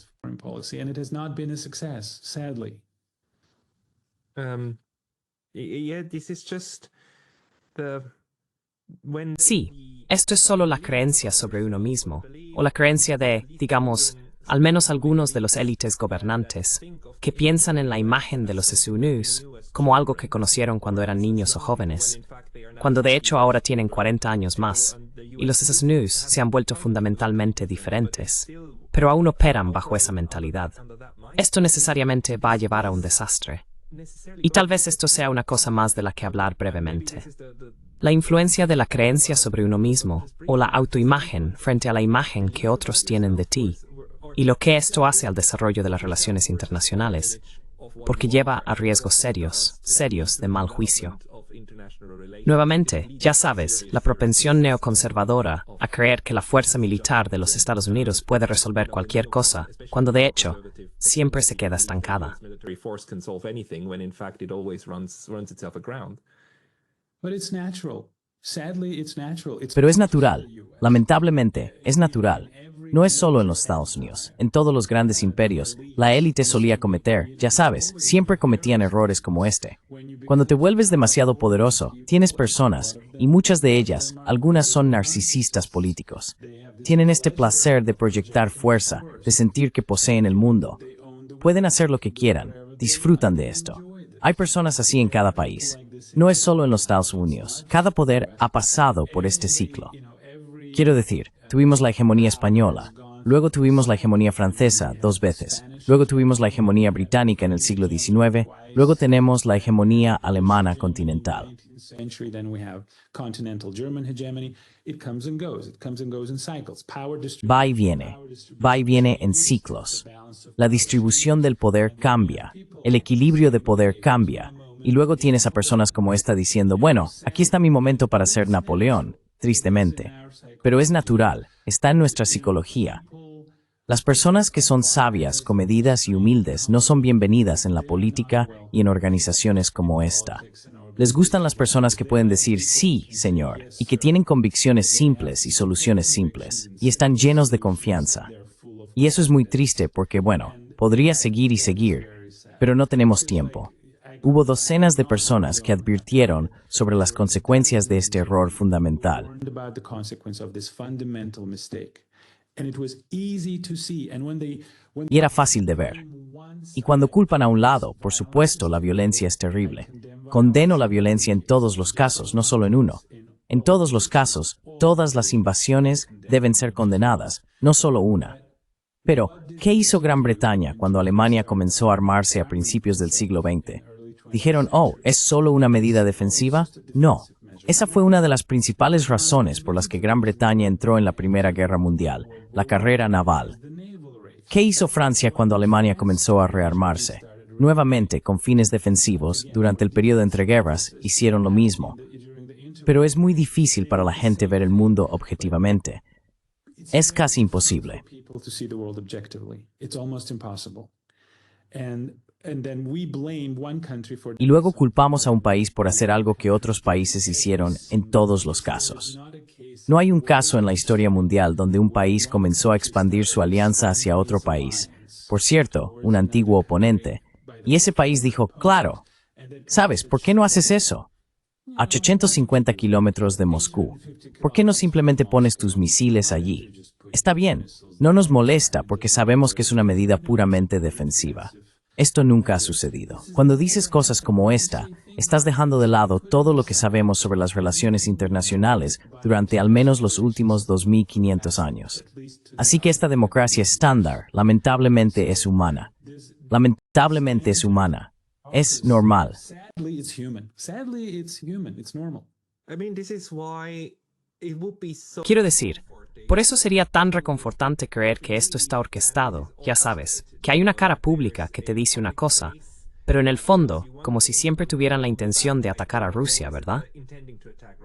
Sí, esto es solo la creencia sobre uno mismo, o la creencia de, digamos, al menos algunos de los élites gobernantes, que piensan en la imagen de los SUNUs como algo que conocieron cuando eran niños o jóvenes, cuando de hecho ahora tienen 40 años más, y los SUNUs se han vuelto fundamentalmente diferentes, pero aún operan bajo esa mentalidad. Esto necesariamente va a llevar a un desastre. Y tal vez esto sea una cosa más de la que hablar brevemente. La influencia de la creencia sobre uno mismo, o la autoimagen frente a la imagen que otros tienen de ti, y lo que esto hace al desarrollo de las relaciones internacionales, porque lleva a riesgos serios de mal juicio. Nuevamente, ya sabes, la propensión neoconservadora a creer que la fuerza militar de los Estados Unidos puede resolver cualquier cosa, cuando de hecho, siempre se queda estancada. Pero es natural. Lamentablemente, es natural. No es solo en los Estados Unidos. En todos los grandes imperios, la élite solía cometer, ya sabes, siempre cometían errores como este. Cuando te vuelves demasiado poderoso, tienes personas, y muchas de ellas, algunas son narcisistas políticos. Tienen este placer de proyectar fuerza, de sentir que poseen el mundo. Pueden hacer lo que quieran, disfrutan de esto. Hay personas así en cada país. No es solo en los Estados Unidos. Cada poder ha pasado por este ciclo. Quiero decir, tuvimos la hegemonía española, luego tuvimos la hegemonía francesa 2 veces, luego tuvimos la hegemonía británica en el siglo XIX, luego tenemos la hegemonía alemana continental. Va y viene en ciclos. La distribución del poder cambia, el equilibrio de poder cambia, y luego tienes a personas como esta diciendo, bueno, aquí está mi momento para ser Napoleón, tristemente. Pero es natural, está en nuestra psicología. Las personas que son sabias, comedidas y humildes no son bienvenidas en la política y en organizaciones como esta. Les gustan las personas que pueden decir sí, señor, y que tienen convicciones simples y soluciones simples, y están llenos de confianza. Y eso es muy triste porque, bueno, podría seguir y seguir, pero no tenemos tiempo. Hubo docenas de personas que advirtieron sobre las consecuencias de este error fundamental. Y era fácil de ver. Y cuando culpan a un lado, por supuesto, la violencia es terrible. Condeno la violencia en todos los casos, no solo en uno. En todos los casos, todas las invasiones deben ser condenadas, no solo una. Pero, ¿qué hizo Gran Bretaña cuando Alemania comenzó a armarse a principios del siglo XX? Dijeron, oh, ¿es solo una medida defensiva? No. Esa fue una de las principales razones por las que Gran Bretaña entró en la Primera Guerra Mundial, la carrera naval. ¿Qué hizo Francia cuando Alemania comenzó a rearmarse? Nuevamente, con fines defensivos, durante el periodo entre guerras, hicieron lo mismo. Pero es muy difícil para la gente ver el mundo objetivamente. Es casi imposible. Y luego culpamos a un país por hacer algo que otros países hicieron en todos los casos. No hay un caso en la historia mundial donde un país comenzó a expandir su alianza hacia otro país, por cierto, un antiguo oponente, y ese país dijo, claro, ¿sabes por qué no haces eso? A 850 kilómetros de Moscú, ¿por qué no simplemente pones tus misiles allí? Está bien, no nos molesta porque sabemos que es una medida puramente defensiva. Esto nunca ha sucedido. Cuando dices cosas como esta, estás dejando de lado todo lo que sabemos sobre las relaciones internacionales durante al menos los últimos 2500 años. Así que esta democracia estándar, lamentablemente, es humana. Lamentablemente es humana. Es normal. Quiero decir, por eso sería tan reconfortante creer que esto está orquestado, ya sabes, que hay una cara pública que te dice una cosa, pero en el fondo, como si siempre tuvieran la intención de atacar a Rusia, ¿verdad?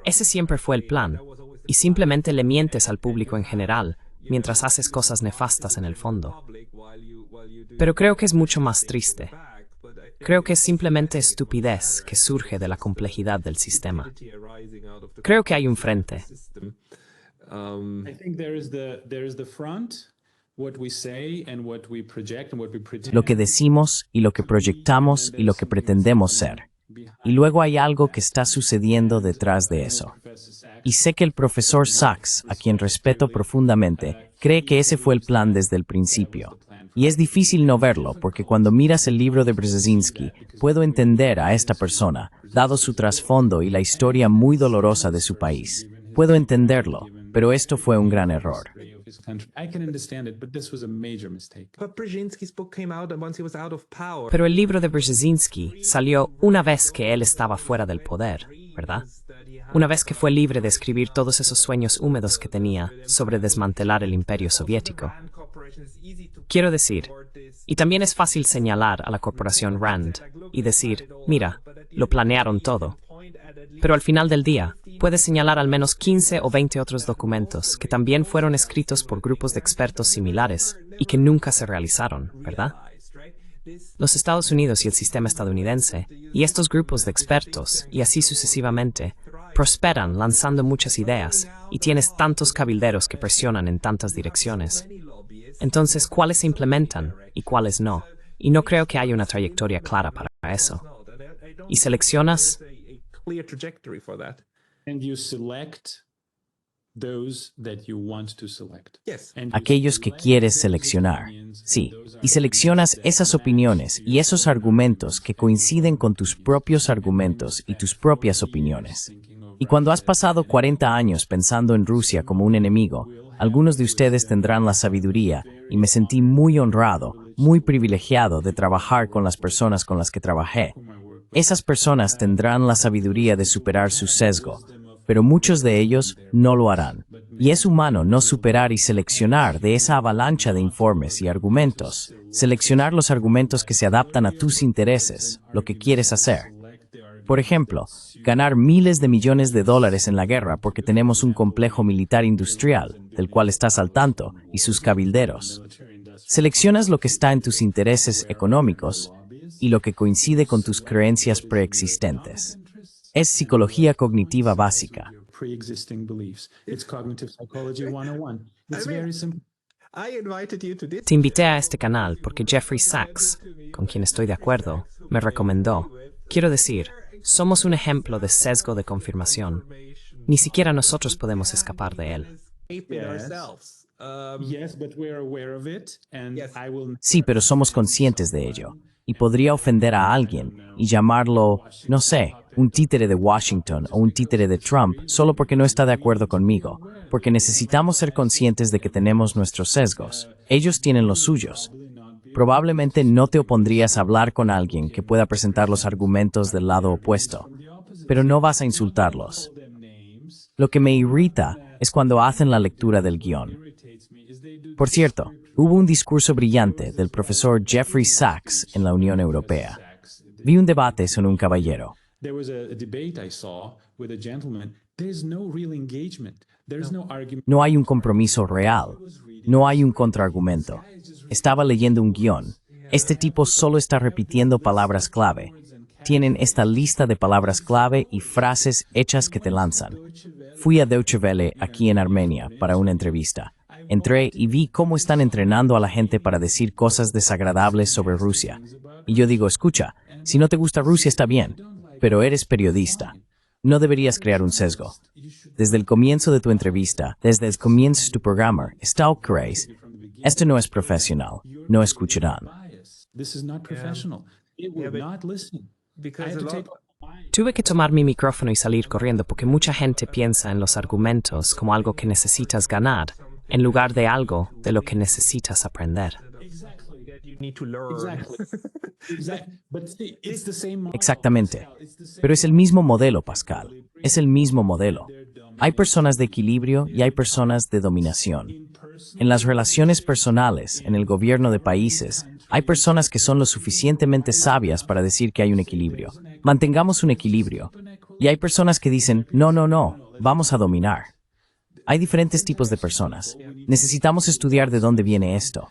Ese siempre fue el plan, y simplemente le mientes al público en general, mientras haces cosas nefastas en el fondo. Pero creo que es mucho más triste. Creo que es simplemente estupidez que surge de la complejidad del sistema. Creo que hay un frente. Lo que decimos y lo que proyectamos y lo que pretendemos ser. Y luego hay algo que está sucediendo detrás de eso. Y sé que el profesor Sachs, a quien respeto profundamente, cree que ese fue el plan desde el principio. Y es difícil no verlo, porque cuando miras el libro de Brzezinski, puedo entender a esta persona, dado su trasfondo y la historia muy dolorosa de su país. Puedo entenderlo, pero esto fue un gran error. Pero el libro de Brzezinski salió una vez que él estaba fuera del poder, ¿verdad? Una vez que fue libre de escribir todos esos sueños húmedos que tenía sobre desmantelar el imperio soviético. Quiero decir, y también es fácil señalar a la corporación Rand y decir, mira, lo planearon todo. Pero al final del día, puedes señalar al menos 15 o 20 otros documentos que también fueron escritos por grupos de expertos similares y que nunca se realizaron, ¿verdad? Los Estados Unidos y el sistema estadounidense, y estos grupos de expertos, y así sucesivamente, prosperan lanzando muchas ideas, y tienes tantos cabilderos que presionan en tantas direcciones. Entonces, ¿cuáles se implementan y cuáles no? Y no creo que haya una trayectoria clara para eso. Y seleccionas those that you want to select. Yes. And Aquellos que quieres seleccionar. Sí, y seleccionas esas opiniones y esos argumentos que coinciden con tus propios argumentos y tus propias opiniones. Y cuando has pasado 40 años pensando en Rusia como un enemigo, algunos de ustedes tendrán la sabiduría, y me sentí muy honrado, muy privilegiado de trabajar con las personas con las que trabajé. Esas personas tendrán la sabiduría de superar su sesgo, pero muchos de ellos no lo harán. Y es humano no superar y seleccionar de esa avalancha de informes y argumentos, seleccionar los argumentos que se adaptan a tus intereses, lo que quieres hacer. Por ejemplo, ganar miles de millones de dólares en la guerra porque tenemos un complejo militar industrial, del cual estás al tanto, y sus cabilderos. Seleccionas lo que está en tus intereses económicos y lo que coincide con tus creencias preexistentes. Es psicología cognitiva básica. pre-existing beliefs. It's cognitive psychology 101. It's very simple. I invited you to this. Te invité a este canal porque Jeffrey Sachs, con quien estoy de acuerdo, me recomendó. Quiero decir, somos un ejemplo de sesgo de confirmación. Ni siquiera nosotros podemos escapar de él. Ape it ourselves. Yes, but we're aware of it, and Yes. I will. Sí, pero somos conscientes de ello. Y podría ofender a alguien y llamarlo, no sé, un títere de Washington o un títere de Trump solo porque no está de acuerdo conmigo, porque necesitamos ser conscientes de que tenemos nuestros sesgos. Ellos tienen los suyos. Probablemente no te opondrías a hablar con alguien que pueda presentar los argumentos del lado opuesto, pero no vas a insultarlos. Lo que me irrita es cuando hacen la lectura del guión. Por cierto, hubo un discurso brillante del profesor Jeffrey Sachs en la Unión Europea. Vi un debate sobre un caballero. There was a debate I saw with a gentleman. There's no real engagement. There's no argument. No hay un compromiso real. No hay un contraargumento. Estaba leyendo un guión. Este tipo solo está repitiendo palabras clave. Tienen esta lista de palabras clave y frases hechas que te lanzan. Fui a Deutsche Welle aquí en Armenia para una entrevista. Entré y vi cómo están entrenando a la gente para decir cosas desagradables sobre Rusia. Y yo digo, escucha, si no te gusta Rusia está bien, pero eres periodista. No deberías crear un sesgo. Desde el comienzo de tu entrevista, desde el comienzo de tu programa, está ocurréis. Esto no es profesional. No escucharán. This is not professional. It would not listen. I Because had a to lot, take off my Tuve que tomar mi micrófono y salir corriendo porque mucha gente piensa en los argumentos como algo que necesitas ganar, en lugar de algo de lo que necesitas aprender. that you need to learn. Exactly. But see, it's the same model. Exactamente. Pero es el mismo modelo, Pascal. Es el mismo modelo. Hay personas de equilibrio y hay personas de dominación. En las relaciones personales, en el gobierno de países, hay personas que son lo suficientemente sabias para decir que hay un equilibrio. Mantengamos un equilibrio. Y hay personas que dicen, no, no, no, vamos a dominar. Hay diferentes tipos de personas. Necesitamos estudiar de dónde viene esto.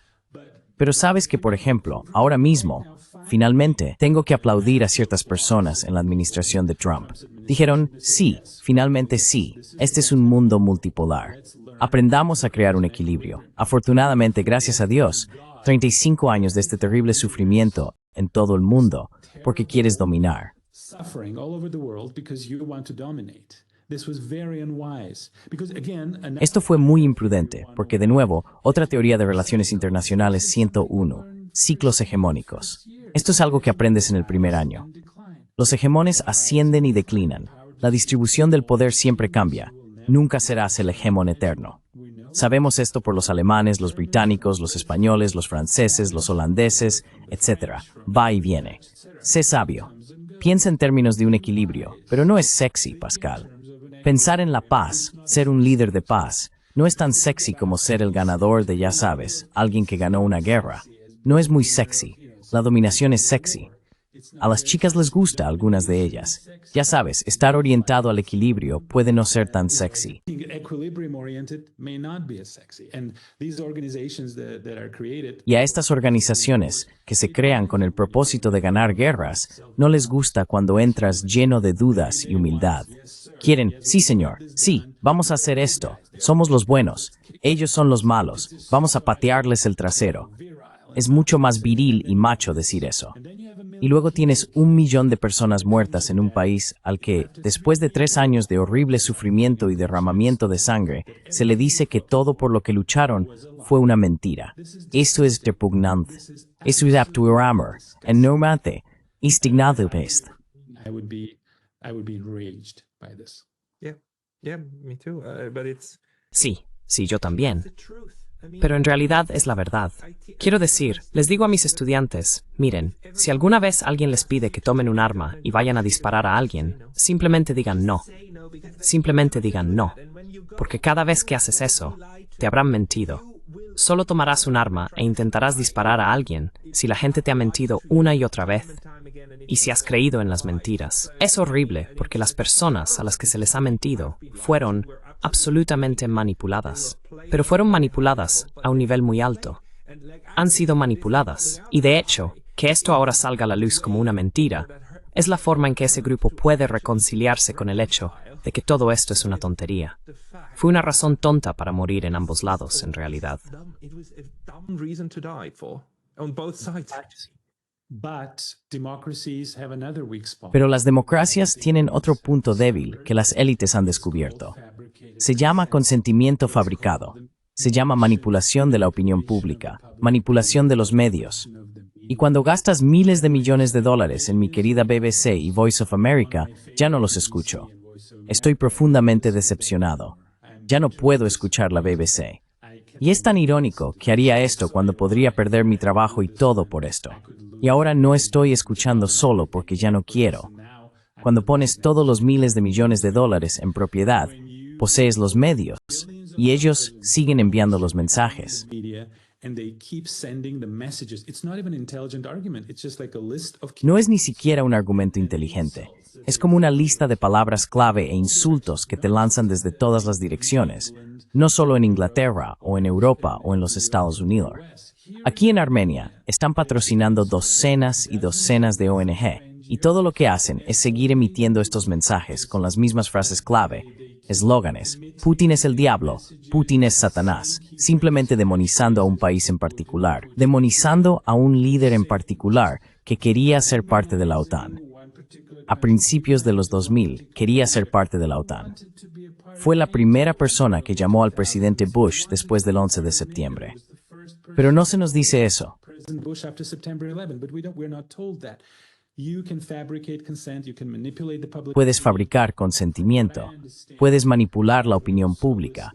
Pero sabes que, por ejemplo, ahora mismo, finalmente, tengo que aplaudir a ciertas personas en la administración de Trump. Dijeron, sí, finalmente sí, este es un mundo multipolar. Aprendamos a crear un equilibrio. Afortunadamente, gracias a Dios, 35 años de este terrible sufrimiento en todo el mundo, porque quieres dominar. Suffering all over the world because you want to dominate. This was very unwise. Because again, Esto fue muy imprudente, porque de nuevo, otra teoría de relaciones internacionales 101, ciclos hegemónicos. Esto es algo que aprendes en el primer año. Los hegemones ascienden y declinan. La distribución del poder siempre cambia. Nunca serás el hegemón eterno. Sabemos esto por los alemanes, los británicos, los españoles, los franceses, los holandeses, etc. Va y viene. Sé sabio. Piensa en términos de un equilibrio, pero no es sexy, Pascal. Pensar en la paz, ser un líder de paz, no es tan sexy como ser el ganador de, ya sabes, alguien que ganó una guerra. No es muy sexy. La dominación es sexy. A las chicas les gusta algunas de ellas. Ya sabes, estar orientado al equilibrio puede no ser tan sexy. equilibrium oriented may not be as sexy. And these organizations that are created, Y a estas organizaciones, que se crean con el propósito de ganar guerras, no les gusta cuando entras lleno de dudas y humildad. Quieren, sí señor, sí, vamos a hacer esto, somos los buenos, ellos son los malos, vamos a patearles el trasero. Es mucho más viril y macho decir eso. then you have a Y luego tienes 1 millón de personas muertas en un país al que, después de 3 años de horrible sufrimiento y derramamiento de sangre, se le dice que todo por lo que lucharon fue una mentira. Eso es repugnante. Eso es abjuramor. Enormante. Indignado pest. I would be enraged by this. Yeah, me too. But it's Sí, yo también. the truth. I mean, Pero en realidad es la verdad. Quiero decir, les digo a mis estudiantes, miren, si alguna vez alguien les pide que tomen un arma y vayan a disparar a alguien, simplemente digan no. Simplemente digan no. Porque cada vez que haces eso, te habrán mentido. Solo tomarás un arma e intentarás disparar a alguien si la gente te ha mentido una y otra vez. Y si has creído en las mentiras. Es horrible porque las personas a las que se les ha mentido fueron absolutamente manipuladas. Pero fueron manipuladas a un nivel muy alto. Han sido manipuladas. Y de hecho, que esto ahora salga a la luz como una mentira, es la forma en que ese grupo puede reconciliarse con el hecho de que todo esto es una tontería. Fue una razón tonta para morir en ambos lados, en realidad. it was a dumb reason to die for on both sides. But democracies have another weak spot. Pero las democracias tienen otro punto débil que las élites han descubierto. Se llama consentimiento fabricado. Se llama manipulación de la opinión pública, manipulación de los medios. Y cuando gastas miles de millones de dólares en mi querida BBC y Voice of America, ya no los escucho. Estoy profundamente decepcionado. Ya no puedo escuchar la BBC. Y es tan irónico que haría esto cuando podría perder mi trabajo y todo por esto. Y ahora no estoy escuchando solo porque ya no quiero. Cuando pones todos los miles de millones de dólares en propiedad, posees los medios y ellos siguen enviando los mensajes. And they keep sending the messages. It's not even an intelligent argument. It's just like a list of No es ni siquiera un argumento inteligente. Es como una lista de palabras clave e insultos que te lanzan desde todas las direcciones, no solo en Inglaterra o en Europa o en los Estados Unidos. Aquí en Armenia están patrocinando docenas y docenas de ONG, y todo lo que hacen es seguir emitiendo estos mensajes con las mismas frases clave, eslóganes, Putin es el diablo, Putin es Satanás, simplemente demonizando a un país en particular, demonizando a un líder en particular que quería ser parte de la OTAN. A principios de los 2000 quería ser parte de la OTAN. Fue la primera persona que llamó al presidente Bush después del 11 de septiembre. Pero no se nos dice eso. President Bush after September 11, but we're not told that. You can fabricate consent, you can manipulate the public. Puedes fabricar consentimiento, puedes manipular la opinión pública.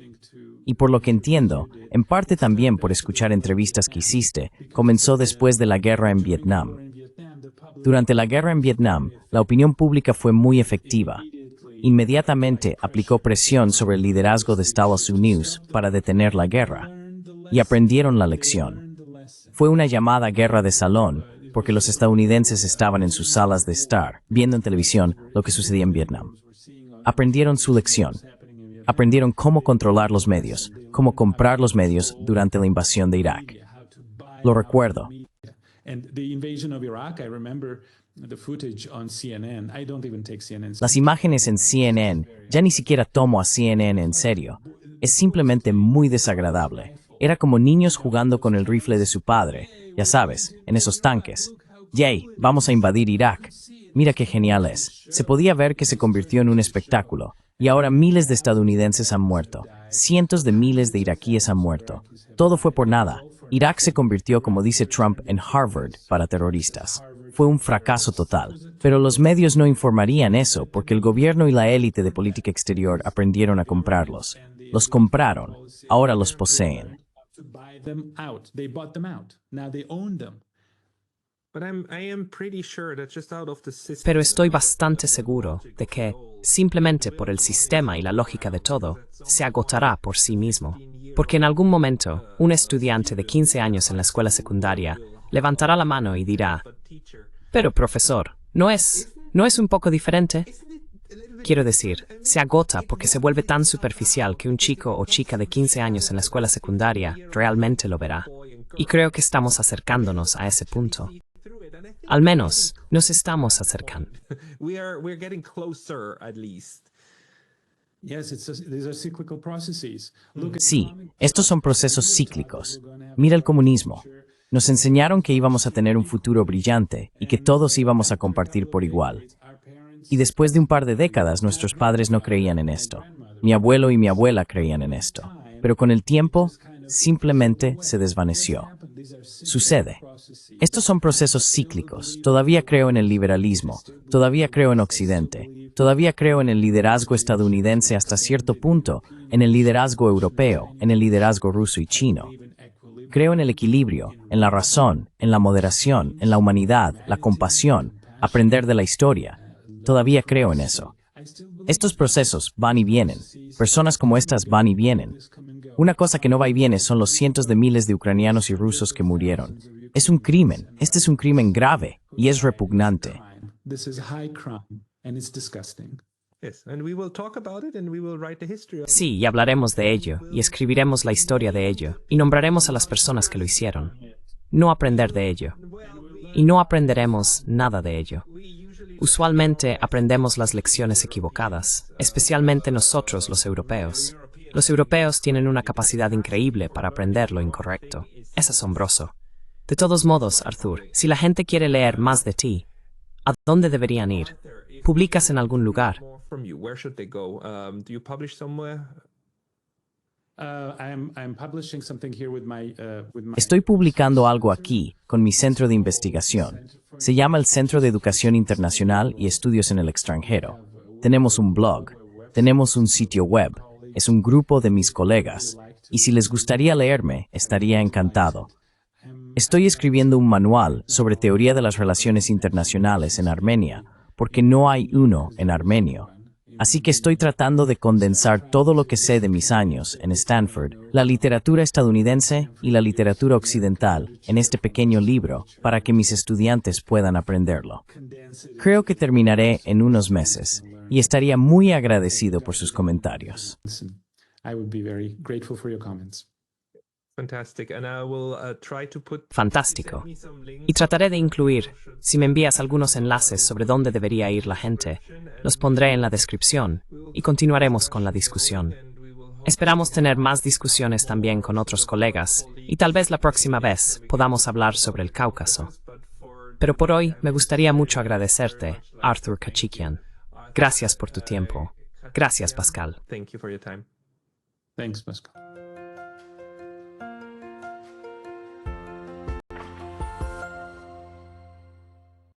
Y por lo que entiendo, en parte también por escuchar entrevistas que hiciste, comenzó después de la guerra en Vietnam. Durante la guerra en Vietnam, la opinión pública fue muy efectiva. Inmediatamente aplicó presión sobre el liderazgo de Estados Unidos para detener la guerra. Y aprendieron la lección. Fue una llamada guerra de salón, porque los estadounidenses estaban en sus salas de estar, viendo en televisión lo que sucedía en Vietnam. Aprendieron su lección. Aprendieron cómo controlar los medios, cómo comprar los medios durante la invasión de Irak. Lo recuerdo. And the invasion of Iraq, I remember the footage on CNN. I don't even take CNN. Las imágenes en CNN, ya ni siquiera tomo a CNN en serio. Es simplemente muy desagradable. Era como niños jugando con el rifle de su padre, ya sabes, en esos tanques. Yay, vamos a invadir Irak. Mira qué genial es. Se podía ver que se convirtió en un espectáculo. Y ahora miles de estadounidenses han muerto. Cientos de miles de iraquíes han muerto. Todo fue por nada. Irak se convirtió, como dice Trump, en Harvard para terroristas. Fue un fracaso total. Pero los medios no informarían eso porque el gobierno y la élite de política exterior aprendieron a comprarlos. Los compraron. Ahora los poseen. To buy them out. They bought them out. Now they own them. But I am pretty sure that just out of the system. Pero estoy bastante seguro de que, simplemente por el sistema y la lógica de todo, se agotará por sí mismo. Porque en algún momento, un estudiante de 15 años en la escuela secundaria levantará la mano y dirá, pero profesor, ¿no es un poco diferente? Quiero decir, se agota porque se vuelve tan superficial que un chico o chica de 15 años en la escuela secundaria realmente lo verá. Y creo que estamos acercándonos a ese punto. Al menos, nos estamos acercando. We're getting closer at least. Yes, these are cyclical processes. Look at Sí, estos son procesos cíclicos. Mira el comunismo. Nos enseñaron que íbamos a tener un futuro brillante y que todos íbamos a compartir por igual. Y después de un par de décadas, nuestros padres no creían en esto. Mi abuelo y mi abuela creían en esto. Pero con el tiempo, simplemente se desvaneció. Sucede. Estos son procesos cíclicos. Todavía creo en el liberalismo. Todavía creo en Occidente. Todavía creo en el liderazgo estadounidense hasta cierto punto, en el liderazgo europeo, en el liderazgo ruso y chino. Creo en el equilibrio, en la razón, en la moderación, en la humanidad, la compasión, aprender de la historia. Todavía creo en eso. Estos procesos van y vienen. Personas como estas van y vienen. Una cosa que no va y viene son los cientos de miles de ucranianos y rusos que murieron. Es un crimen. Este es un crimen grave y es repugnante. Sí, y hablaremos de ello, y escribiremos la historia de ello, y nombraremos a las personas que lo hicieron. No aprender de ello. Y no aprenderemos nada de ello. Usualmente aprendemos las lecciones equivocadas, especialmente nosotros los europeos. Los europeos tienen una capacidad increíble para aprender lo incorrecto. Es asombroso. De todos modos, Arthur, si la gente quiere leer más de ti, ¿a dónde deberían ir? ¿Publicas en algún lugar? Estoy publicando algo aquí, con mi centro de investigación. Se llama el Centro de Educación Internacional y Estudios en el Extranjero. Tenemos un blog, tenemos un sitio web, es un grupo de mis colegas, y si les gustaría leerme, estaría encantado. Estoy escribiendo un manual sobre teoría de las relaciones internacionales en Armenia, porque no hay uno en armenio. Así que estoy tratando de condensar todo lo que sé de mis años en Stanford, la literatura estadounidense y la literatura occidental, en este pequeño libro, para que mis estudiantes puedan aprenderlo. Creo que terminaré en unos meses, y estaría muy agradecido por sus comentarios. Fantástico. Y trataré de incluir, si me envías algunos enlaces sobre dónde debería ir la gente, los pondré en la descripción y continuaremos con la discusión. Esperamos tener más discusiones también con otros colegas y tal vez la próxima vez podamos hablar sobre el Cáucaso. Pero por hoy me gustaría mucho agradecerte, Arthur Kachikian. Gracias por tu tiempo. Gracias, Pascal. Thanks, Pascal.